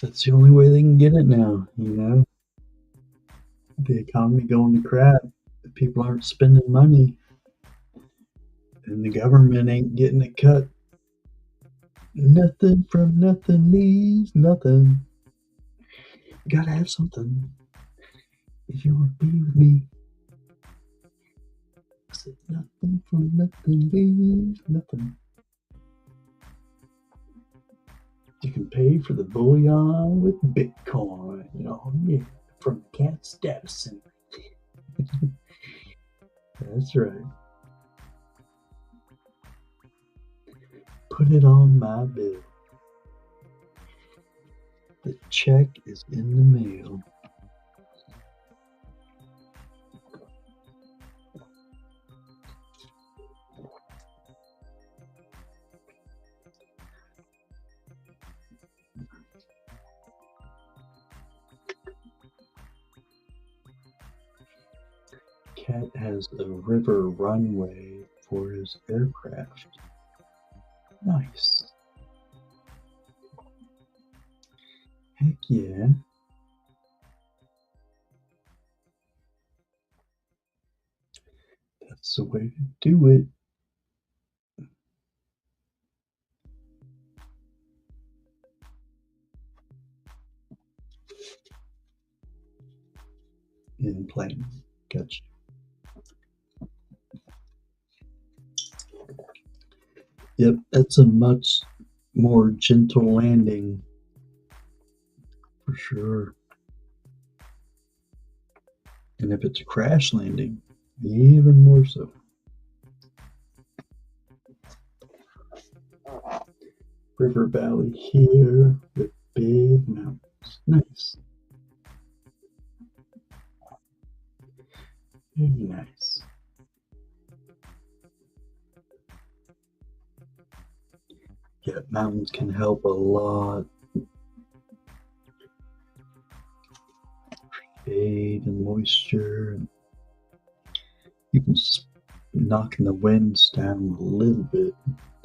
That's the only way they can get it now, you know? The economy going to crap. People aren't spending money, and the government ain't getting a cut. Nothing from nothing leaves nothing. You gotta have something if you want to be with me. I said nothing from nothing leaves nothing. You can pay for the bullion with Bitcoin. Oh yeah, from Cat's Data Center. That's right. Put it on my bill. The check is in the mail. Cat has a river runway for his aircraft. Nice. Heck yeah. That's the way to do it. In plane. Gotcha. Yep, that's a much more gentle landing for sure. And if it's a crash landing, even more so. River valley here with big mountains. Nice. Very nice. Yeah, mountains can help a lot. Shade and moisture. And even knocking the winds down a little bit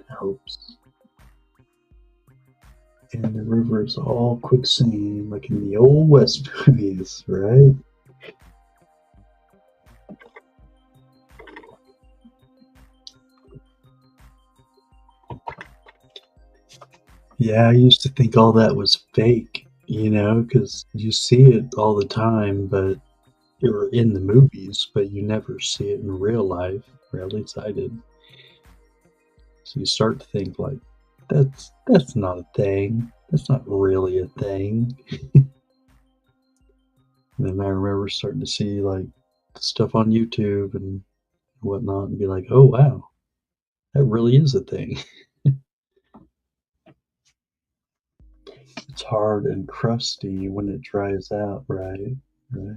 helps. And the river is all quicksand, like in the old West movies, right? Yeah, I used to think all that was fake, because you see it all the time, but you're in the movies, but you never see it in real life, or at least I did. So you start to think like, that's not a thing. That's not really a thing. And then I remember starting to see like stuff on YouTube and whatnot, and be like, oh wow, that really is a thing. It's hard and crusty when it dries out, right? Right.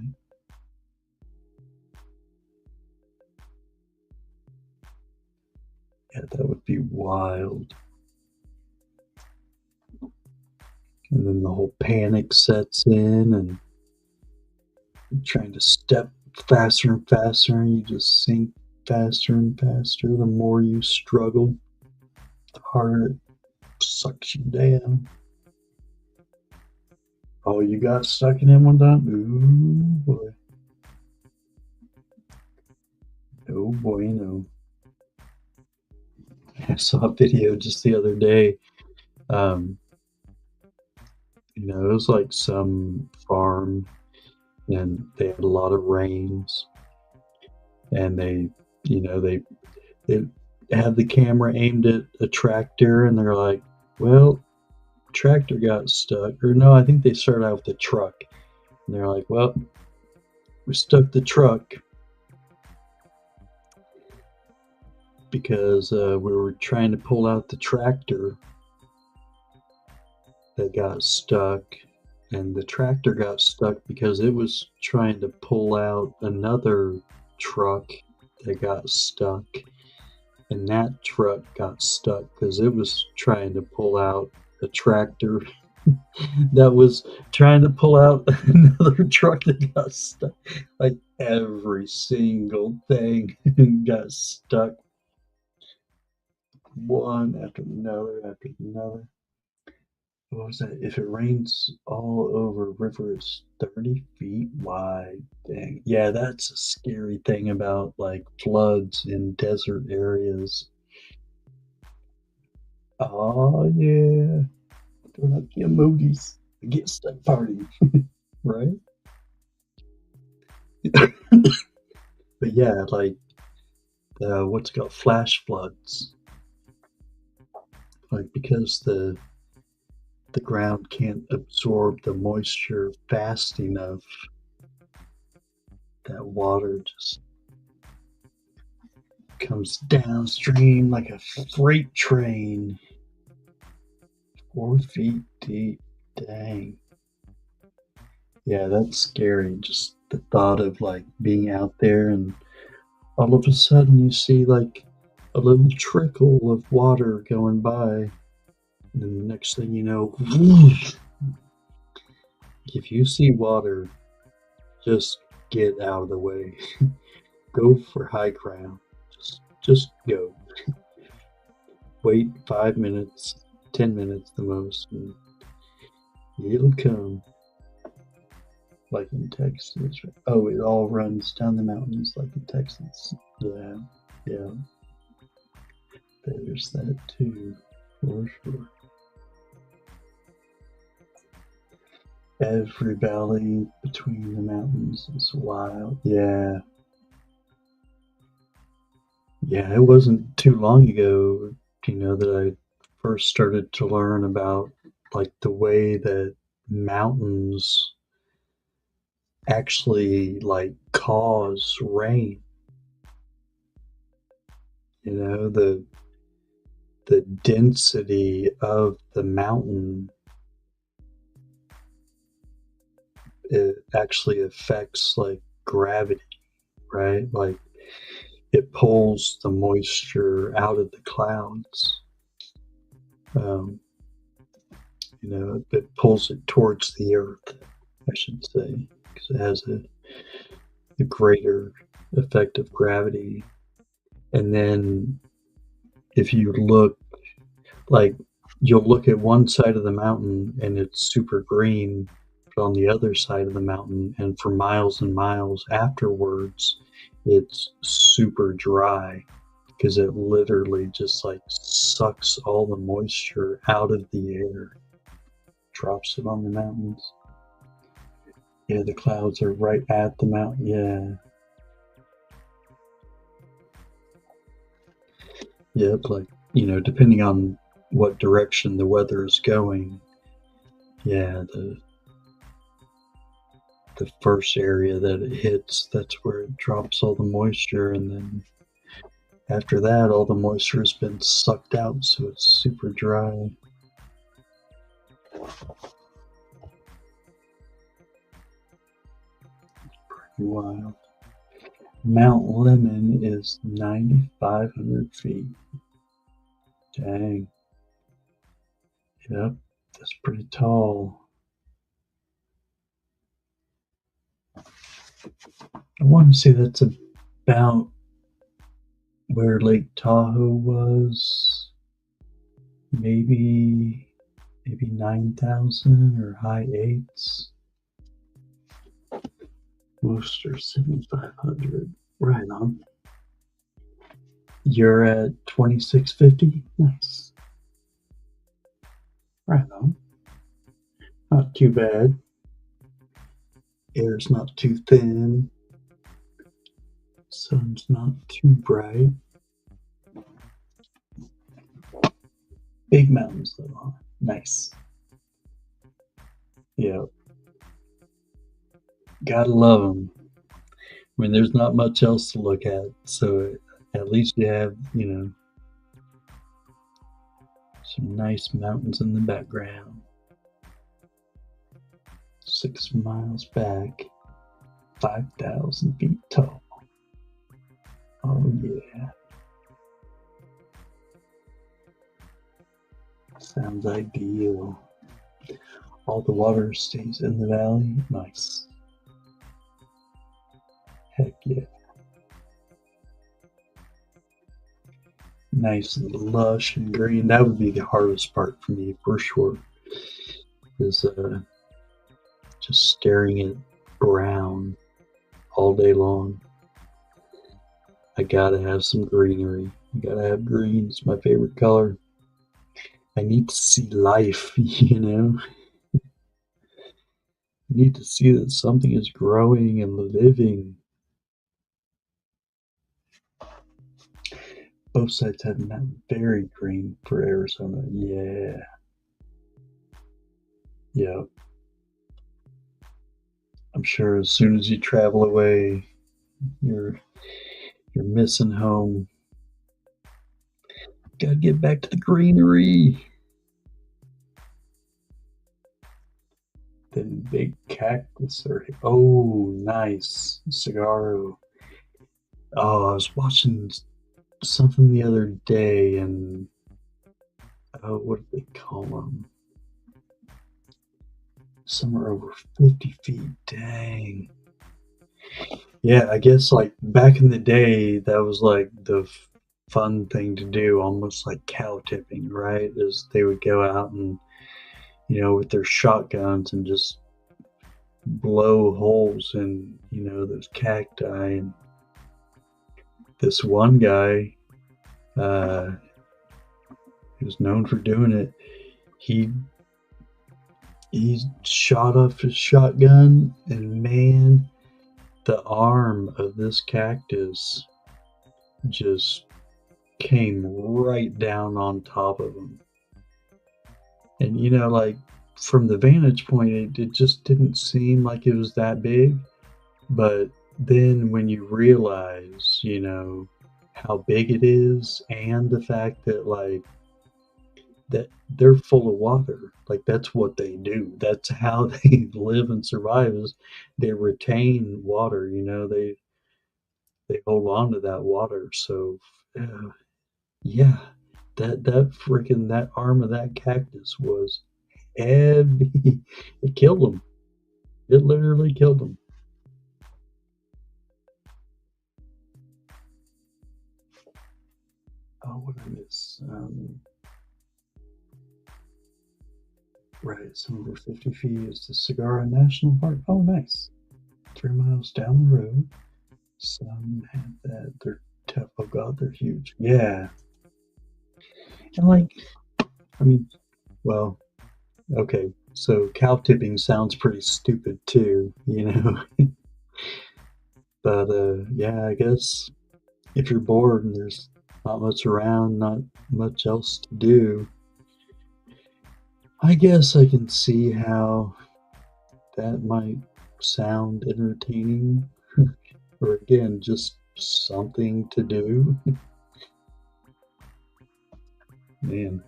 Yeah, that would be wild. And then the whole panic sets in, and you're trying to step faster and faster, and you just sink faster and faster. The more you struggle, the harder it sucks you down. Oh, you got stuck in it one time? Ooh, boy. Oh, boy, I saw a video just the other day. Um, it was like some farm, and they had a lot of rains, and they had the camera aimed at a tractor, and they're like, well, tractor got stuck. Or no, I think they started out with the truck. And they're like, well, we stuck the truck because we were trying to pull out the tractor that got stuck. And the tractor got stuck because it was trying to pull out another truck that got stuck. And that truck got stuck because it was trying to pull out a tractor that was trying to pull out another truck that got stuck. Like every single thing got stuck, one after another after another. what was that? If it rains all over river, it's 30 feet wide. Dang. Yeah, that's a scary thing about like floods in desert areas. Oh yeah. Throw up the emojis. Get stuck party. Right? But yeah, like what's it called? Flash floods. Like because the ground can't absorb the moisture fast enough, that water just comes downstream like a freight train, 4 feet deep. Dang. Yeah, that's scary. Just the thought of like being out there and all of a sudden you see like a little trickle of water going by. And then the next thing you know, whoosh. If you see water, just get out of the way. Go for high ground. Just go. Wait 5 minutes, 10 minutes the most, and it'll come. Like in Texas. Oh, it all runs down the mountains like in Texas. Yeah, yeah. There's that too, for sure. Every valley between the mountains is wild. Yeah. Yeah, it wasn't too long ago, that I first started to learn about like the way that mountains actually like cause rain. The density of the mountain, it actually affects like gravity, right? Like it pulls the moisture out of the clouds. Um, it pulls it towards the earth, I should say, because it has a greater effect of gravity. And then if you look, like, you'll look at one side of the mountain and it's super green, but on the other side of the mountain, and for miles and miles afterwards, it's super dry because it literally just like sucks all the moisture out of the air, drops it on the mountains. Yeah, the clouds are right at the mountain. Yeah. Yep, like, depending on what direction the weather is going, yeah, the first area that it hits, that's where it drops all the moisture, and then after that, all the moisture has been sucked out, so it's super dry. Pretty wild. Mount Lemmon is 9,500 feet. Dang. Yep, that's pretty tall. I want to say that's about where Lake Tahoe was. Maybe 9,000 or high eights. Worcester 7,500. Right on. You're at 2,650. Nice. Right on. Not too bad. Air's not too thin. Sun's not too bright. Big mountains though, huh? Nice. Yep. Gotta love them. I mean, there's not much else to look at, so at least you have, some nice mountains in the background. 6 miles back, 5,000 feet tall. Oh, yeah. Sounds ideal. All the water stays in the valley. Nice. Heck yeah. Nice and lush and green. That would be the hardest part for me, for sure. is just staring at brown all day long. I gotta have some greenery. I gotta have green. It's my favorite color. I need to see life, you know? I need to see that something is growing and living. Both sides have not very green for Arizona. Yeah. Yeah. I'm sure as soon as you travel away, you're you're missing home. Gotta get back to the greenery. Then big cactus or oh nice. Cigarro. Oh, I was watching something the other day and oh what do they call them? Some are over 50 feet. Dang. Yeah, I guess like back in the day, that was like the fun thing to do, almost like cow tipping, right? Is they would go out and, with their shotguns and just blow holes in, those cacti. And this one guy, uh, who's known for doing it, he he shot off his shotgun, and man, the arm of this cactus just came right down on top of him. And like from the vantage point, it just didn't seem like it was that big. But then when you realize, how big it is, and the fact that that they're full of water, like that's what they do. That's how they live and survive is they retain water. They hold on to that water. So yeah, that freaking that arm of that cactus was heavy. It killed him. It literally killed him. Oh, what I miss? Right, some over 50 feet is the Saguaro National Park. Oh, nice. 3 miles down the road. Some have that. They're tough. Oh God, they're huge. Yeah, and I mean, well, okay. So cow tipping sounds pretty stupid too. But yeah, I guess if you're bored and there's not much around, not much else to do, I guess I can see how that might sound entertaining. Or again, just something to do. Man,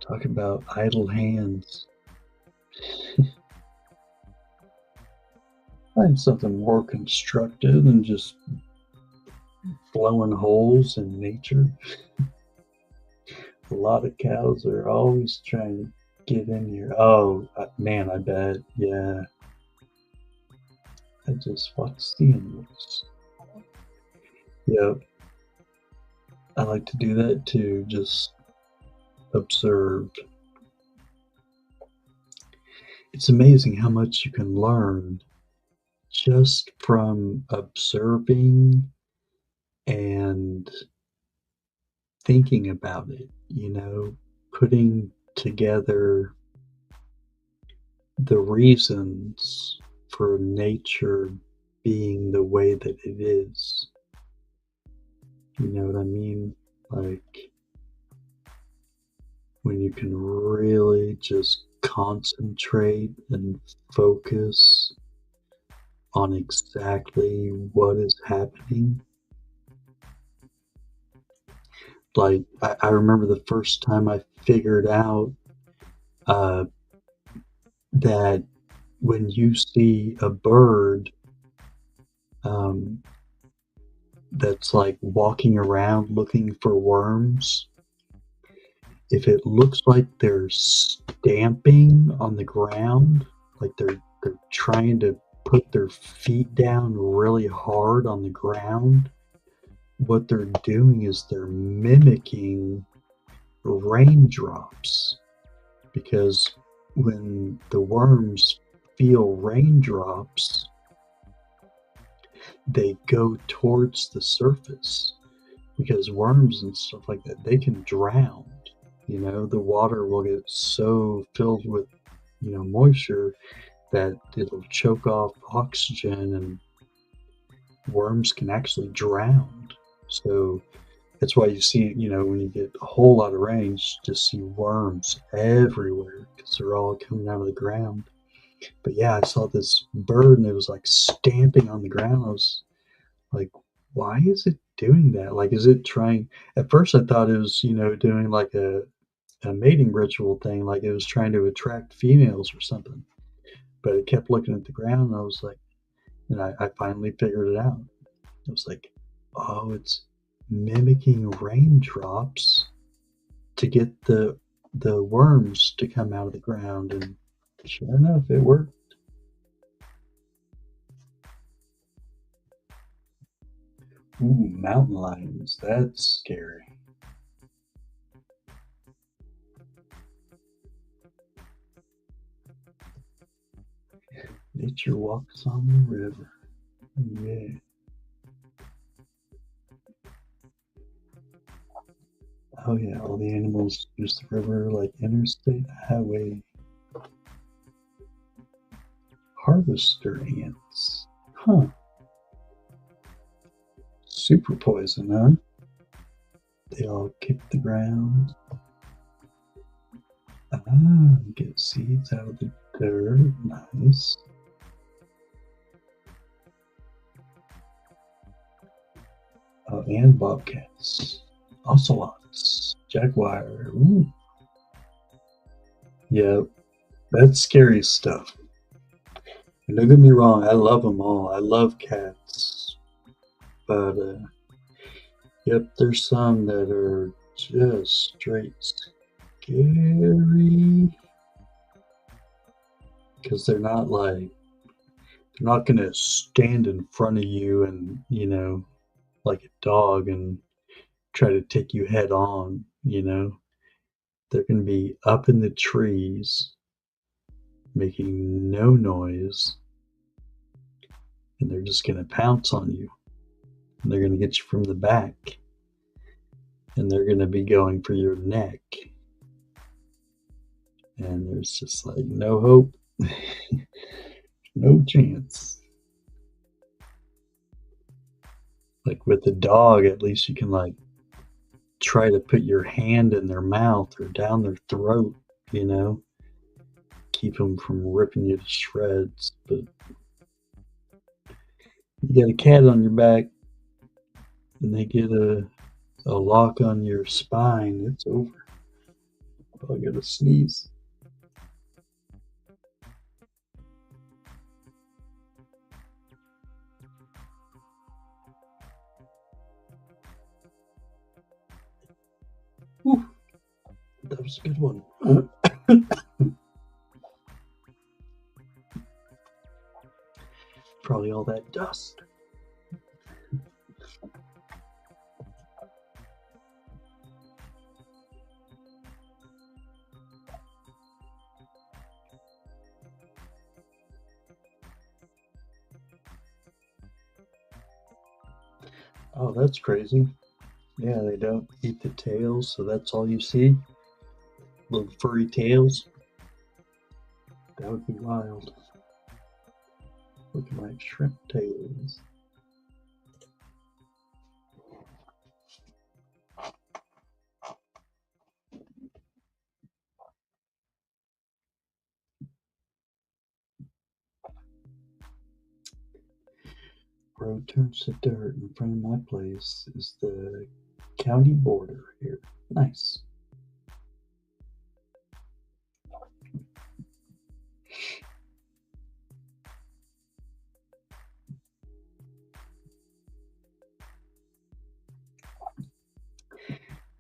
talk about idle hands. Find something more constructive than just blowing holes in nature. A lot of cows are always trying to get in here. Oh, man, I bet. Yeah. I just watched the animals. Yep. I like to do that too, just observe. It's amazing how much you can learn just from observing and thinking about it, putting together the reasons for nature being the way that it is. You know what I mean? Like when you can really just concentrate and focus on exactly what is happening. Like I remember the first time I figured out that when you see a bird um, that's like walking around looking for worms, if it looks like they're stamping on the ground, like they're trying to put their feet down really hard on the ground, what they're doing is they're mimicking raindrops. because when the worms feel raindrops, they go towards the surface, because worms and stuff like that, they can drown. The water will get so filled with, moisture that it'll choke off oxygen and worms can actually drown. So that's why you see, when you get a whole lot of rain, you just see worms everywhere because they're all coming out of the ground. But yeah, I saw this bird and it was like stamping on the ground. I was like, why is it doing that? Like, is it trying? At first, I thought it was, doing like a mating ritual thing, like it was trying to attract females or something. But it kept looking at the ground, and I was like, and I finally figured it out. I was like, oh, it's mimicking raindrops to get the worms to come out of the ground, and sure enough, it worked. Ooh, mountain lions, that's scary. Nature walks on the river. Yeah. Oh yeah, all the animals use the river like interstate highway. Harvester ants. Huh. Super poison, huh? They all kick the ground. Get seeds out of the dirt. Nice. Oh, and bobcats. Ocelots. Jaguar. Ooh. Yep. That's scary stuff. And don't get me wrong, I love them all. I love cats. But, yep, there's some that are just straight scary. Because they're not going to stand in front of you and, like a dog and try to take you head on. They're going to be up in the trees making no noise, and they're just going to pounce on you. And they're going to get you from the back, and they're going to be going for your neck. And there's just like no hope, no chance. Like with the dog, at least you can like try to put your hand in their mouth or down their throat, keep them from ripping you to shreds. But you got a cat on your back and they get a lock on your spine, it's over. I gotta sneeze. Whew. That was a good one. Probably all that dust. Oh, that's crazy. Yeah, they don't eat the tails, so that's all you see? Little furry tails? That would be wild. Looking like shrimp tails. Road turns to dirt in front of my place is the county border here. Nice.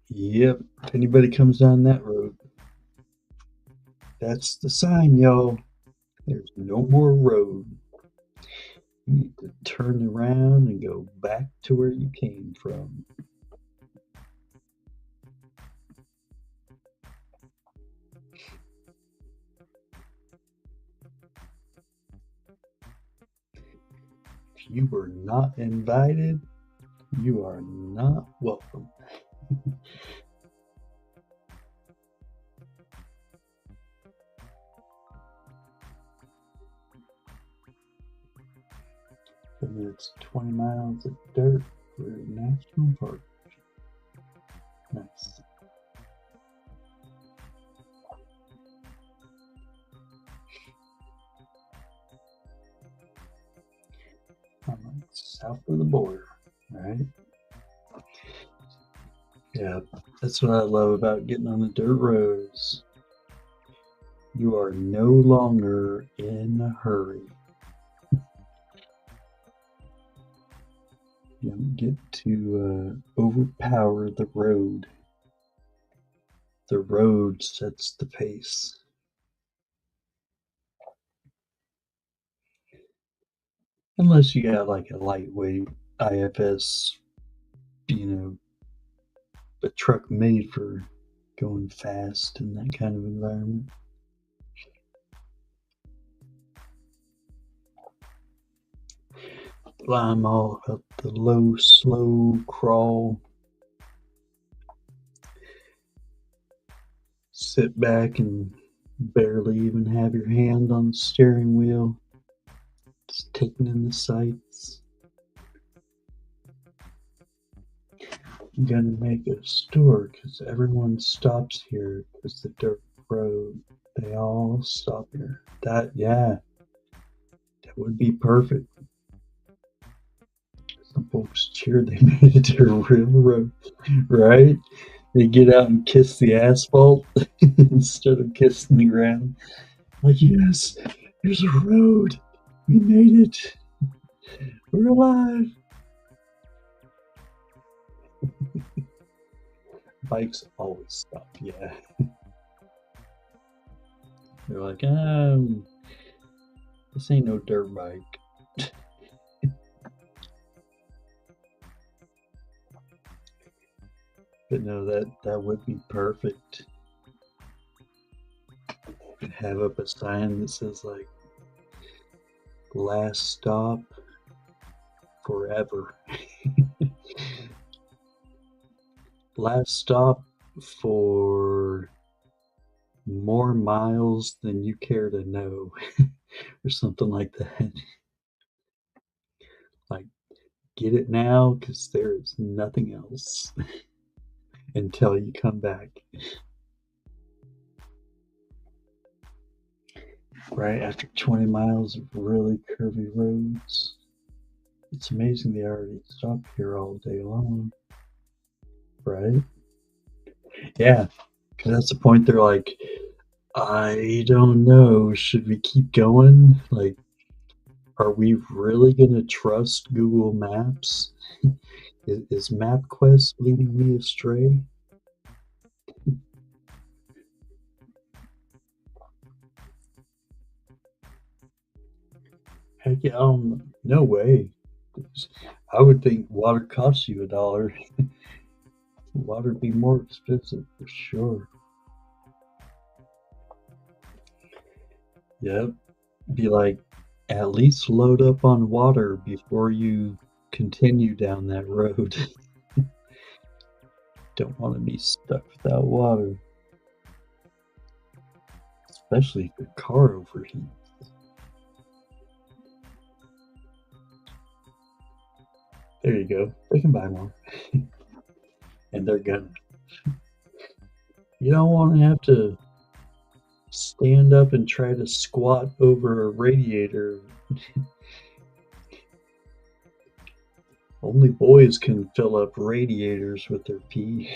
Yep, if anybody comes down that road, that's the sign, y'all. There's no more road. You need to turn around and go back to where you came from. you were not invited, you are not welcome. And it's 20 miles of dirt for a national park. Nice. I'm like south of the border, right? Yeah, that's what I love about getting on the dirt roads. You are no longer in a hurry. You don't get to overpower the road. The road sets the pace. Unless you got like a lightweight IFS, you know, a truck made for going fast in that kind of environment. I'm all about the low, slow crawl. Sit back and barely even have your hand on the steering wheel. Just taking in the sights. I'm gonna make a store because everyone stops here because the dirt road. They all stop here. That would be perfect. Some folks cheered they made it to a real road, right? They get out and kiss the asphalt instead of kissing the ground. Like, yes, there's a road. We made it. We're alive. Bikes always stop, yeah. They're like, this ain't no dirt bike. But no, that would be perfect. Have up a sign that says like last stop forever. Last stop for more miles than you care to know, or something like that. Like, get it now because there is nothing else until you come back. Right after 20 miles of really curvy roads. It's amazing they already stop here all day long. Right? Yeah. Because that's the point. They're like, I don't know. Should we keep going? Like, are we really going to trust Google Maps? Is MapQuest leading me astray? Heck yeah, no way. I would think water costs you $1. Water would be more expensive for sure. Yep. Be like, at least load up on water before you continue down that road. Don't want to be stuck without water. Especially if your car overheats. There you go. They can buy more. And they're gonna. You don't want to have to stand up and try to squat over a radiator. Only boys can fill up radiators with their pee.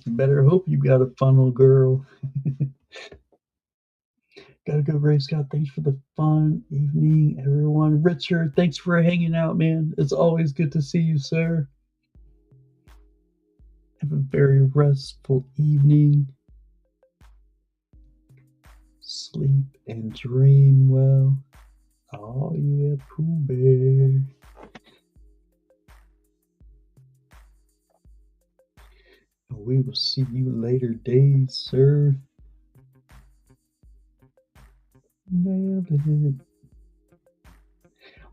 You better hope you got a funnel, girl. Gotta go, Ray Scott. Thanks for the fun evening, everyone. Richard, thanks for hanging out, man. It's always good to see you, sir. Have a very restful evening. Sleep and dream well. Oh, yeah, Pooh Bear. We will see you later days, sir. Nailed it.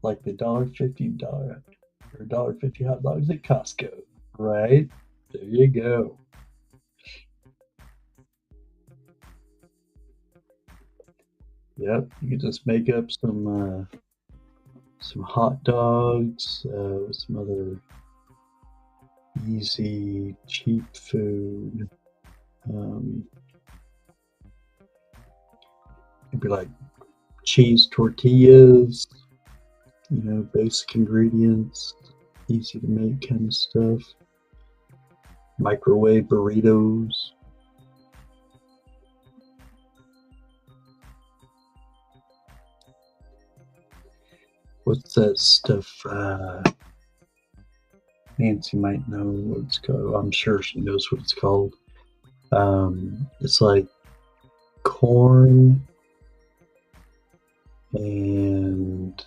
Like the $1.50 or $1.50 hot dogs at Costco, right? There you go. Yep, you can just make up some hot dogs with some other easy, cheap food. Um, it'd be like cheese tortillas, basic ingredients, easy to make kind of stuff. Microwave burritos. What's that stuff? Nancy might know what it's called. I'm sure she knows what it's called. It's like corn and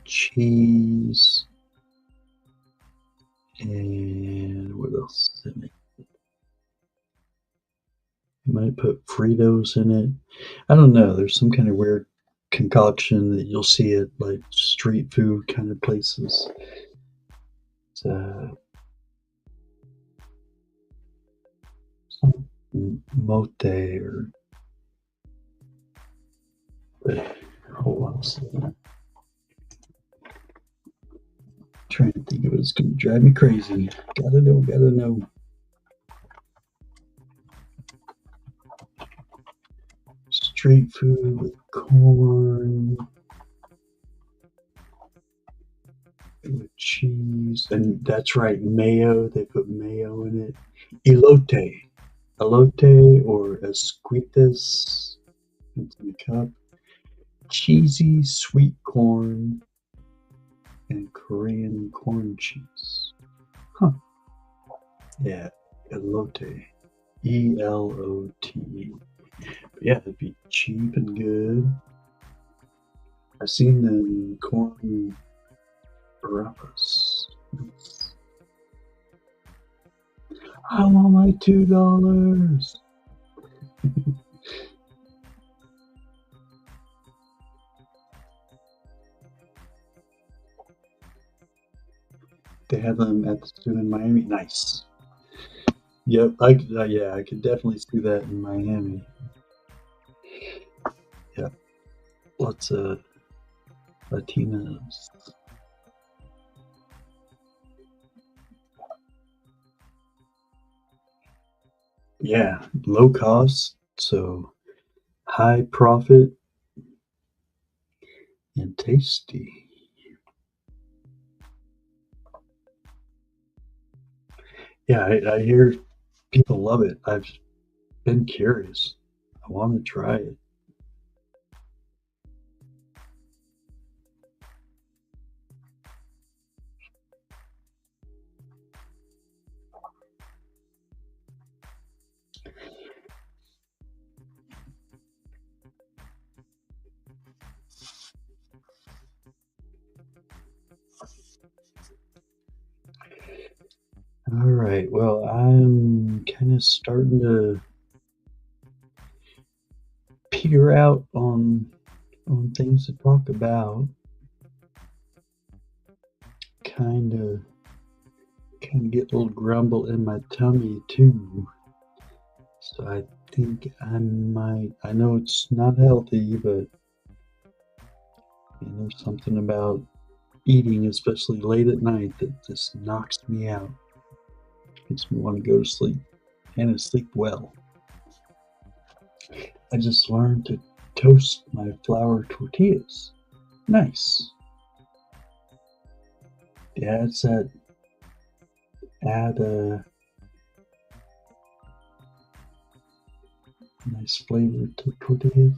cheese and what else is in it? You might put Fritos in it. I don't know. There's some kind of weird concoction that you'll see at like street food kind of places. It's some mote or hold on a second. Trying to think of it. It's gonna drive me crazy. Gotta know. Street food with corn, with cheese, and that's right, mayo. They put mayo in it. Elote or esquites. It's in a cup. Cheesy sweet corn and Korean corn cheese. Huh. Yeah, elote. Elote. Yeah, it'd be cheap and good. I've seen the corn barabbas. I want my $2. They have them at the zoo in Miami. Nice. Yep, yeah, I could definitely see that in Miami. Yep, lots of Latinos. Yeah, low cost, so high profit and tasty. Yeah, I hear people love it. I've been curious. I want to try it. All right. Well, I'm kind of starting to peter out on things to talk about. Kind of get a little grumble in my tummy too. So I think I might. I know it's not healthy, but there's something about eating, especially late at night, that just knocks me out. Makes me want to go to sleep and to sleep well. I just learned to toast my flour tortillas. Nice. Yeah, it's that add a nice flavor to tortillas.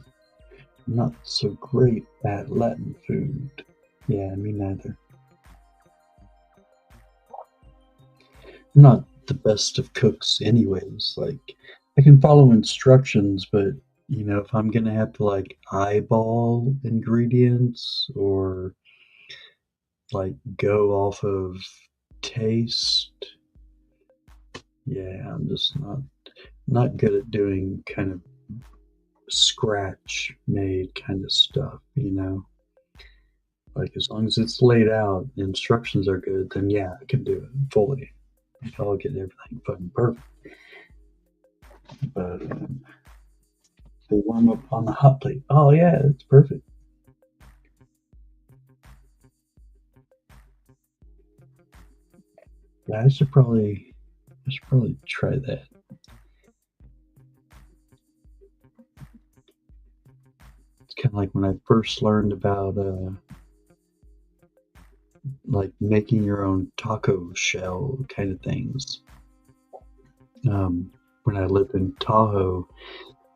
Not so great at Latin food. Yeah, me neither. I'm not the best of cooks, anyways. Like, I can follow instructions, but if I'm gonna have to like eyeball ingredients or like go off of taste, yeah, I'm just not good at doing kind of scratch made kind of stuff, you know? Like, as long as it's laid out, the instructions are good, then yeah, I can do it fully. I'll get everything fucking perfect. But they warm up on the hot plate. Oh yeah, it's perfect. Yeah, I should probably try that. It's kind of like when I first learned about like making your own taco shell kind of things. When I lived in Tahoe,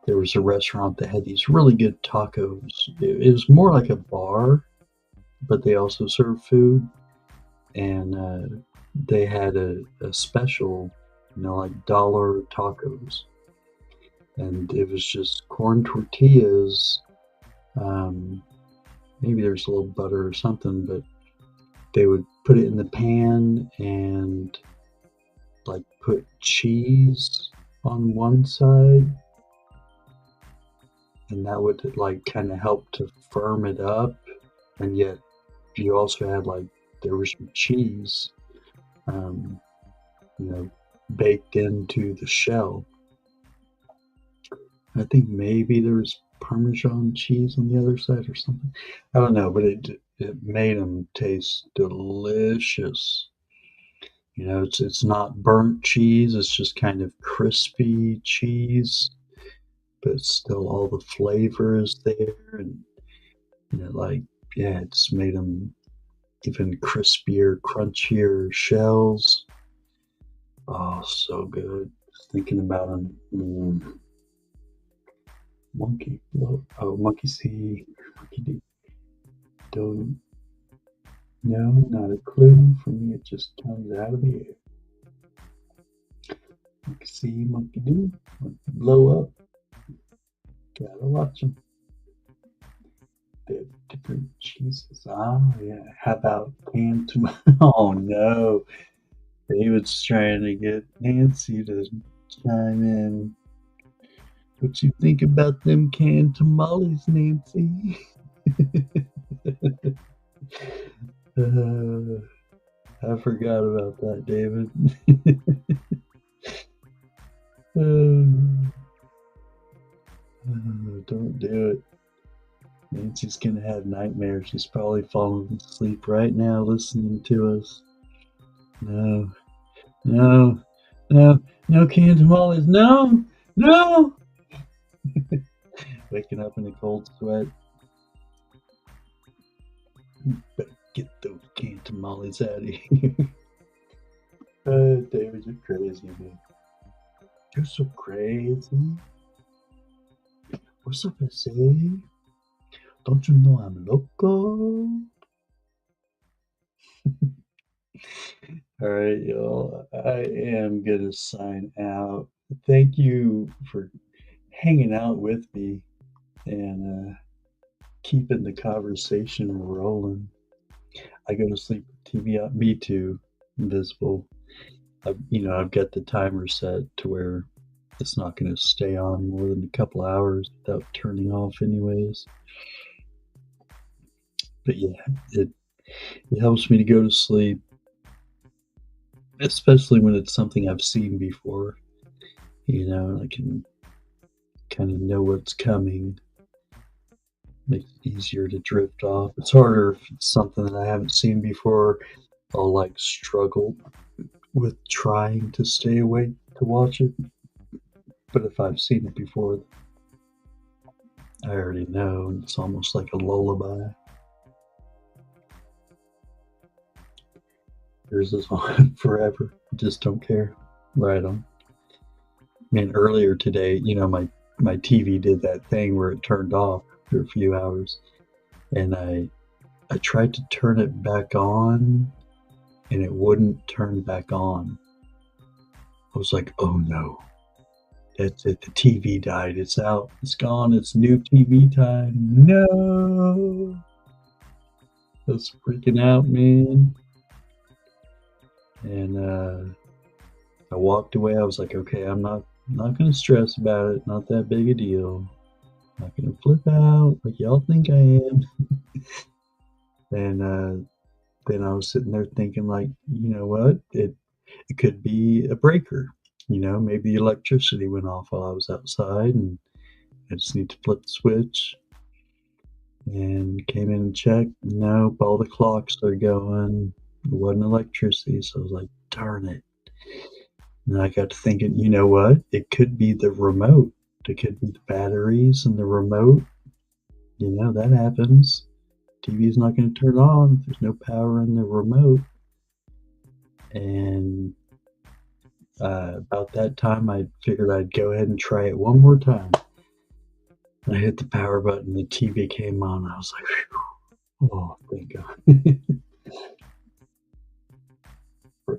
there was a restaurant that had these really good tacos. It was more like a bar, but they also served food, and they had a special, like dollar tacos, and it was just corn tortillas. Um, Maybe there's a little butter or something, but they would put it in the pan and like put cheese on one side, and that would like kind of help to firm it up, and yet you also had like there was some cheese, um, you know, baked into the shell. I think maybe there was Parmesan cheese on the other side or something. I don't know, but it made them taste delicious. It's not burnt cheese. It's just kind of crispy cheese, but still all the flavor is there, and like yeah, it's made them even crispier, crunchier shells. Oh, so good. Just thinking about them. Monkey, monkey see, monkey do. Don't know, not a clue. For me, it just comes out of the air. Monkey see, monkey do, monkey blow up. Gotta watch them. They have different cheeses. Ah, yeah. How about canned tomato? Oh no, David's trying to get Nancy to chime in. What you think about them canned tamales, Nancy? I forgot about that, David. Don't do it. Nancy's gonna have nightmares. She's probably falling asleep right now listening to us. No, no, no, no canned tamales. No, no. Waking up in a cold sweat. Better get those canned tamales out of here. David, you're crazy, man. You're so crazy. What's up, SA? Don't you know I'm loco? All right, y'all. I am gonna sign out. Thank you for hanging out with me and keeping the conversation rolling. I go to sleep with TV on. Me too. Invisible. I've got the timer set to where it's not going to stay on more than a couple hours without turning off, anyways. But yeah, it helps me to go to sleep, especially when it's something I've seen before. I can kind of know what's coming. Makes it easier to drift off. It's harder if it's something that I haven't seen before. I'll like struggle with trying to stay awake to watch it. But if I've seen it before, I already know. It's almost like a lullaby. Yours is on forever. Just don't care. Right on. Man, earlier today, my TV did that thing where it turned off after a few hours, and I tried to turn it back on, and it wouldn't turn back on. I was like, oh no, that's it. The TV died. It's out. It's gone. It's new TV time. No, I was freaking out, man. And I walked away. I was like, okay, I'm not gonna stress about it. Not that big a deal. Not gonna flip out like y'all think I am. And then I was sitting there thinking, like, you know what? It could be a breaker. Maybe the electricity went off while I was outside, and I just need to flip the switch. And came in and checked. Nope, all the clocks are going. It wasn't electricity, so I was like, darn it. And I got to thinking, you know what? It could be the remote. It could be the batteries and the remote. That happens. TV's not going to turn on if there's no power in the remote. And about that time, I figured I'd go ahead and try it one more time. I hit the power button, the TV came on. I was like, phew. Oh, thank God.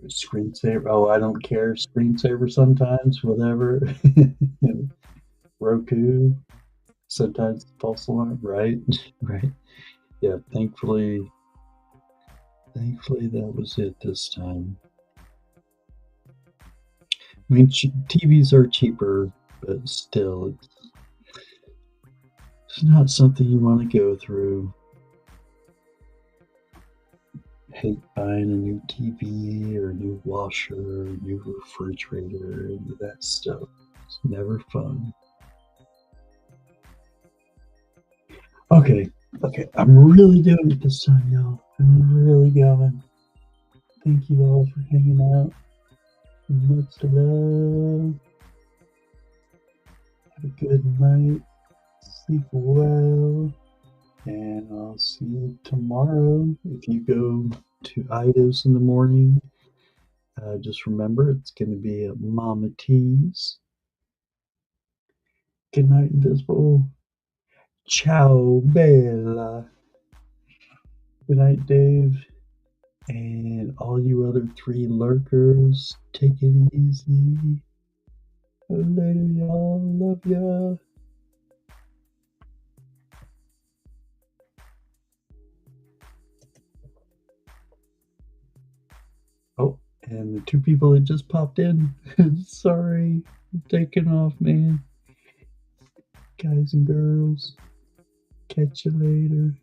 Screensaver. Oh, I don't care. Screensaver sometimes, whatever. Roku. Sometimes false alarm, right? Right. Yeah, thankfully that was it this time. I mean, TVs are cheaper, but still, it's not something you want to go through. Hate buying a new TV or a new washer or a new refrigerator and that stuff. It's never fun. Okay, I'm really doing it this time, y'all. I'm really going. Thank you all for hanging out. Much love. Have a good night. Sleep well. And I'll see you tomorrow. If you go to Ida's in the morning, just remember it's going to be at Mama T's. Good night, Invisible. Ciao, Bella. Good night, Dave. And all you other 3 lurkers, take it easy. Later, y'all. Love ya. Oh, and the 2 people that just popped in. Sorry. I'm taking off, man. Guys and girls. Catch you later.